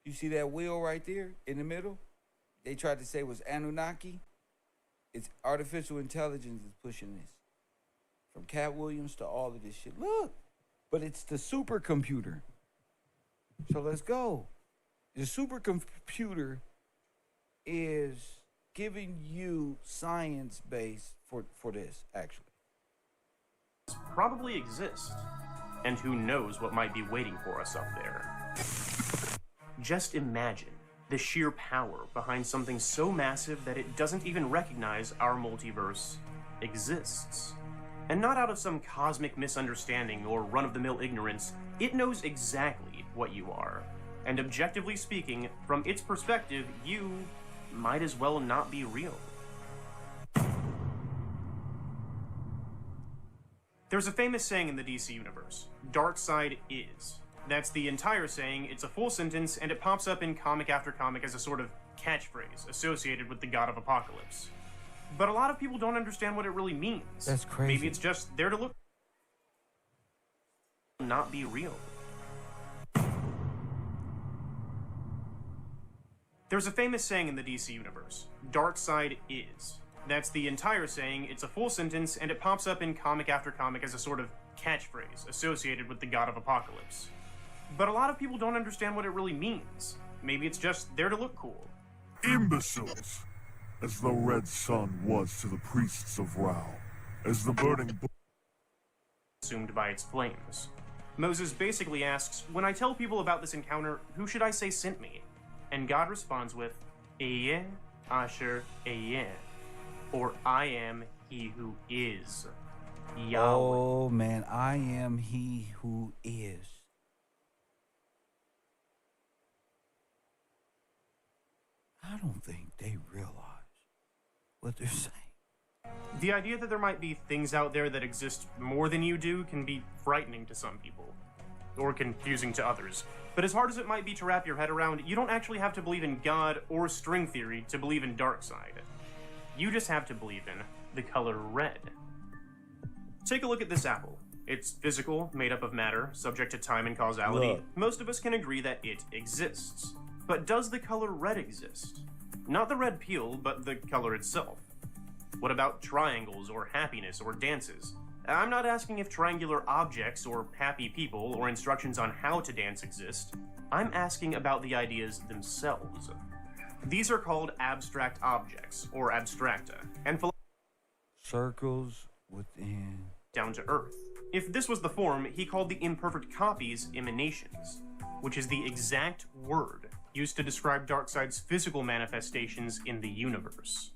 Speaker 1: You see that wheel right there in the middle? They tried to say it was Anunnaki. It's artificial intelligence is pushing this. From Cat Williams to all of this shit. Look, but it's the supercomputer. So let's go. The supercomputer is giving you science base for this, actually.
Speaker 13: probably exist. And who knows what might be waiting for us up there. Just imagine the sheer power behind something so massive that it doesn't even recognize our multiverse exists. And not out of some cosmic misunderstanding or run-of-the-mill ignorance, it knows exactly what you are. And objectively speaking, from its perspective, you might as well not be real. There's a famous saying in the DC universe, Darkseid is. That's the entire saying, it's a full sentence, and it pops up in comic after comic as a sort of catchphrase associated with the god of apocalypse. But a lot of people don't understand what it really means.
Speaker 1: That's crazy.
Speaker 13: Maybe it's just there to look, not be real. There's a famous saying in the DC universe, Darkseid is. That's the entire saying, it's a full sentence, and it pops up in comic after comic as a sort of catchphrase associated with the God of Apocalypse. But a lot of people don't understand what it really means. Maybe it's just there to look cool.
Speaker 15: Imbeciles! As the red sun was to the priests of Rao, as the burning
Speaker 13: Consumed by its flames. Moses basically asks, when I tell people about this encounter, who should I say sent me? And God responds with, Eyeh Asher Eyeh, or I am he who is. Yahweh.
Speaker 1: Oh man, I am he who is. I don't think they realize what they're saying.
Speaker 13: The idea that there might be things out there that exist more than you do can be frightening to some people, or confusing to others. But as hard as it might be to wrap your head around, you don't actually have to believe in God or string theory to believe in Darkseid. You just have to believe in the color red. Take a look at this apple. It's physical, made up of matter, subject to time and causality.
Speaker 1: Look.
Speaker 13: Most of us can agree that it exists. But does the color red exist? Not the red peel, but the color itself. What about triangles, or happiness, or dances? I'm not asking if triangular objects, or happy people, or instructions on how to dance exist. I'm asking about the ideas themselves. These are called abstract objects, or abstracta, and
Speaker 1: circles within
Speaker 13: down to earth. If this was the form, he called the imperfect copies emanations, which is the exact word used to describe Darkseid's physical manifestations in the universe.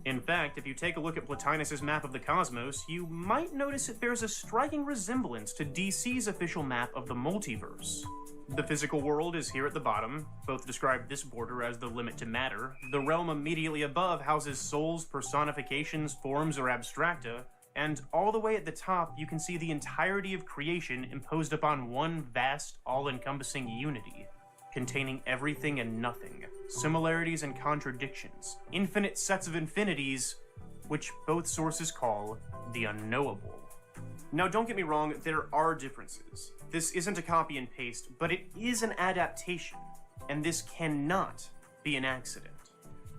Speaker 13: In fact, if you take a look at Plotinus's map of the cosmos, you might notice it bears a striking resemblance to DC's official map of the multiverse. The physical world is here at the bottom. Both describe this border as the limit to matter. The realm immediately above houses souls, personifications, forms, or abstracta. And all the way at the top, you can see the entirety of creation imposed upon one vast, all-encompassing unity, containing everything and nothing, similarities and contradictions, infinite sets of infinities, which both sources call the unknowable. Now, don't get me wrong, there are differences. This isn't a copy and paste, but it is an adaptation, and this cannot be an accident.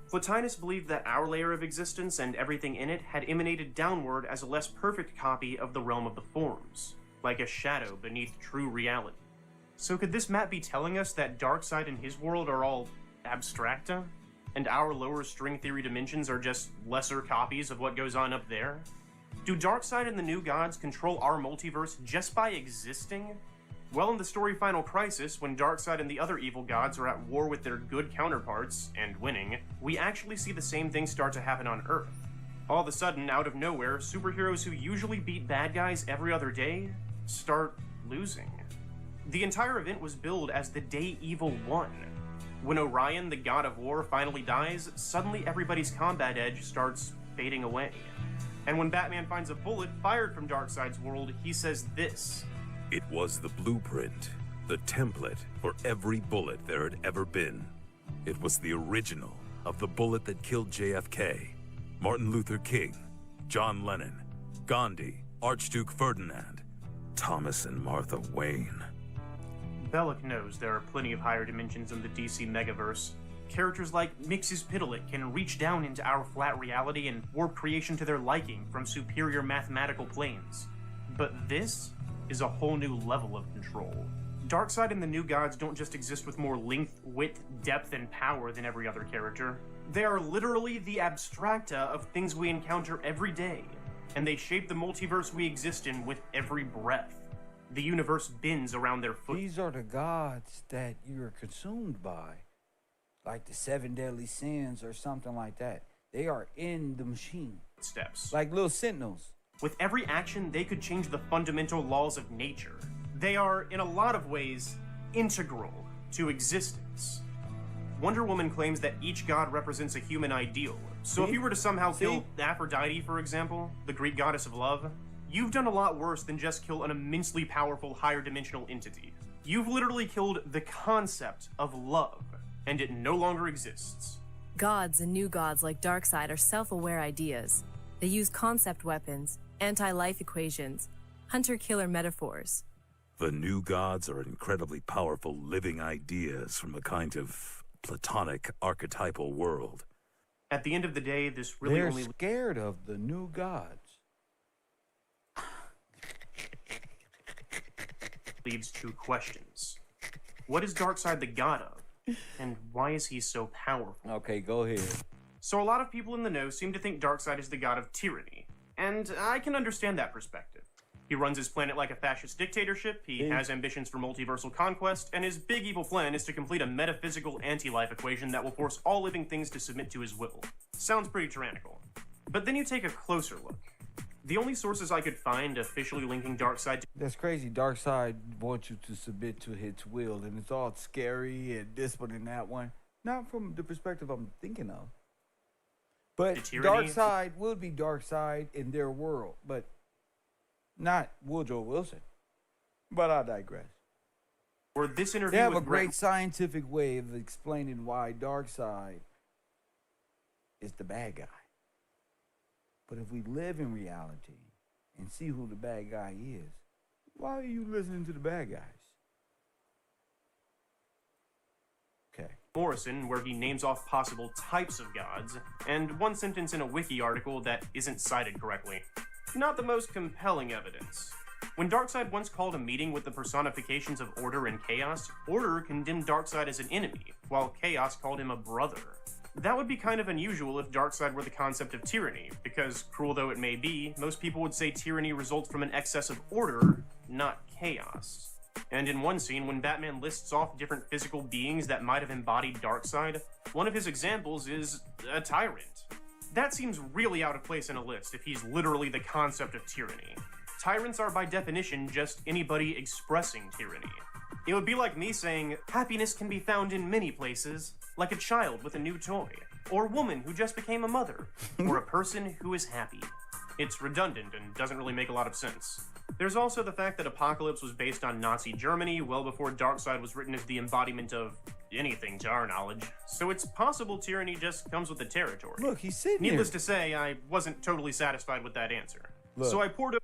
Speaker 13: Plotinus believed that our layer of existence and everything in it had emanated downward as a less perfect copy of the realm of the forms, like a shadow beneath true reality. So could this map be telling us that Darkseid and his world are all abstracta, and our lower string theory dimensions are just lesser copies of what goes on up there? Do Darkseid and the New Gods control our multiverse just by existing? Well, in the story Final Crisis, when Darkseid and the other evil gods are at war with their good counterparts, and winning, we actually see the same thing start to happen on Earth. All of a sudden, out of nowhere, superheroes who usually beat bad guys every other day start losing. The entire event was billed as the day evil won. When Orion, the god of war, finally dies, suddenly everybody's combat edge starts fading away. And when Batman finds a bullet fired from Darkseid's world, he says this:
Speaker 16: "It was the blueprint, the template for every bullet there had ever been. It was the original of the bullet that killed JFK, Martin Luther King, John Lennon, Gandhi, Archduke Ferdinand, Thomas and Martha Wayne."
Speaker 13: Bellick knows there are plenty of higher dimensions in the DC megaverse. Characters like Mxyzptlk can reach down into our flat reality and warp creation to their liking from superior mathematical planes. But this is a whole new level of control. Darkseid and the New Gods don't just exist with more length, width, depth, and power than every other character. They are literally the abstracta of things we encounter every day, and they shape the multiverse we exist in with every breath. The universe bends around their foot.
Speaker 1: These are the gods that you're consumed by, like the 7 deadly sins or something like that. They are in the machine.
Speaker 13: Steps.
Speaker 1: Like little sentinels.
Speaker 13: With every action, they could change the fundamental laws of nature. They are, in a lot of ways, integral to existence. Wonder Woman claims that each god represents a human ideal. So if you were to somehow kill Aphrodite, for example, the Greek goddess of love, you've done a lot worse than just kill an immensely powerful higher dimensional entity. You've literally killed the concept of love, and it no longer exists.
Speaker 17: Gods and new gods like Darkseid are self-aware ideas. They use concept weapons, anti-life equations, hunter-killer metaphors.
Speaker 16: The New Gods are incredibly powerful living ideas from a kind of platonic archetypal world.
Speaker 13: At the end of the day, this really
Speaker 1: They're
Speaker 13: only
Speaker 1: scared of the new gods.
Speaker 13: leads to questions. What is Darkseid the god of? And why is he so powerful?
Speaker 1: Okay, go ahead.
Speaker 13: So a lot of people in the know seem to think Darkseid is the god of tyranny, and I can understand that perspective. He runs his planet like a fascist dictatorship, he has ambitions for multiversal conquest, and his big evil plan is to complete a metaphysical anti-life equation that will force all living things to submit to his will. Sounds pretty tyrannical. But then you take a closer look. The only sources I could find officially linking Darkseid to
Speaker 1: That's crazy. Darkseid wants you to submit to his will, and it's all scary and this one and that one. Not from the perspective I'm thinking of. But Darkseid would be Darkseid in their world, but not Woodrow Wilson. But I digress.
Speaker 13: Or this interview
Speaker 1: They have a
Speaker 13: with
Speaker 1: great scientific way of explaining why Darkseid is the bad guy. But if we live in reality and see who the bad guy is, why are you listening to the bad guys? Okay.
Speaker 13: Morrison, where he names off possible types of gods, and one sentence in a wiki article that isn't cited correctly. Not the most compelling evidence. When Darkseid once called a meeting with the personifications of Order and Chaos, Order condemned Darkseid as an enemy, while Chaos called him a brother. That would be kind of unusual if Darkseid were the concept of tyranny, because, cruel though it may be, most people would say tyranny results from an excess of order, not chaos. And in one scene, when Batman lists off different physical beings that might have embodied Darkseid, one of his examples is a tyrant. That seems really out of place in a list if he's literally the concept of tyranny. Tyrants are by definition just anybody expressing tyranny. It would be like me saying, happiness can be found in many places, like a child with a new toy, or a woman who just became a mother, or a person who is happy. It's redundant and doesn't really make a lot of sense. There's also the fact that Apocalypse was based on Nazi Germany well before Darkseid was written as the embodiment of anything to our knowledge, so it's possible tyranny just comes with the territory.
Speaker 1: Look, he's sitting
Speaker 13: Needless
Speaker 1: there.
Speaker 13: to say, I wasn't totally satisfied with that answer.
Speaker 1: Look,
Speaker 13: so I poured over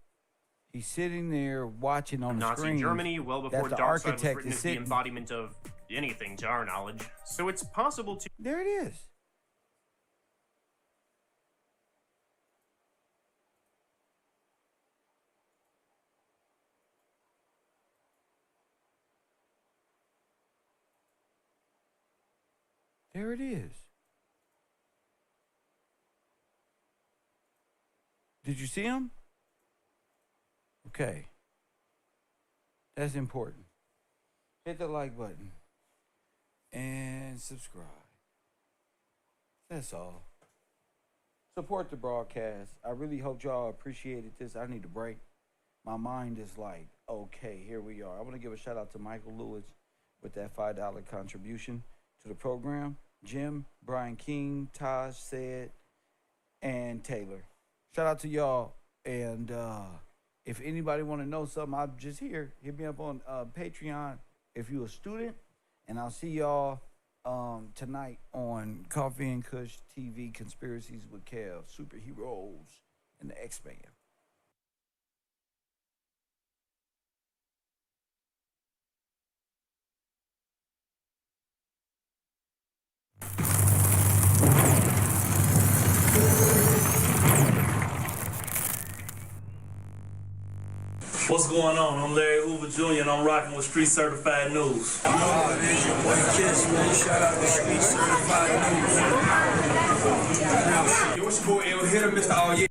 Speaker 1: he's sitting there watching on the
Speaker 13: Nazi
Speaker 1: screen.
Speaker 13: Germany well before
Speaker 1: that the
Speaker 13: Darkseid was
Speaker 1: architect
Speaker 13: written
Speaker 1: is
Speaker 13: as the
Speaker 1: sitting.
Speaker 13: embodiment of anything to our knowledge, so it's possible to...
Speaker 1: There it is. There it is. Did you see him? Okay. That's important. Hit the like button and subscribe. That's all. Support the broadcast. I really hope y'all appreciated this. I need a break. My mind is like, okay, here we are. I want to give a shout out to Michael Lewis with that $5 contribution to the program. Jim, Brian King, Taj, Said, and Taylor. Shout out to y'all. And if anybody want to know something, I'm just here. Hit me up on Patreon if you're a student. And I'll see y'all tonight on Coffee and Kush TV Conspiracies with Kev, Superheroes, and the X-Men.
Speaker 10: What's going on? I'm Larry Hoover Jr. and I'm rocking with Street Certified News. You know, it is your boy Kiss, man. Shout out to Street Certified News. Yo, it's your boy L. Hitter, Mr. All Yeah.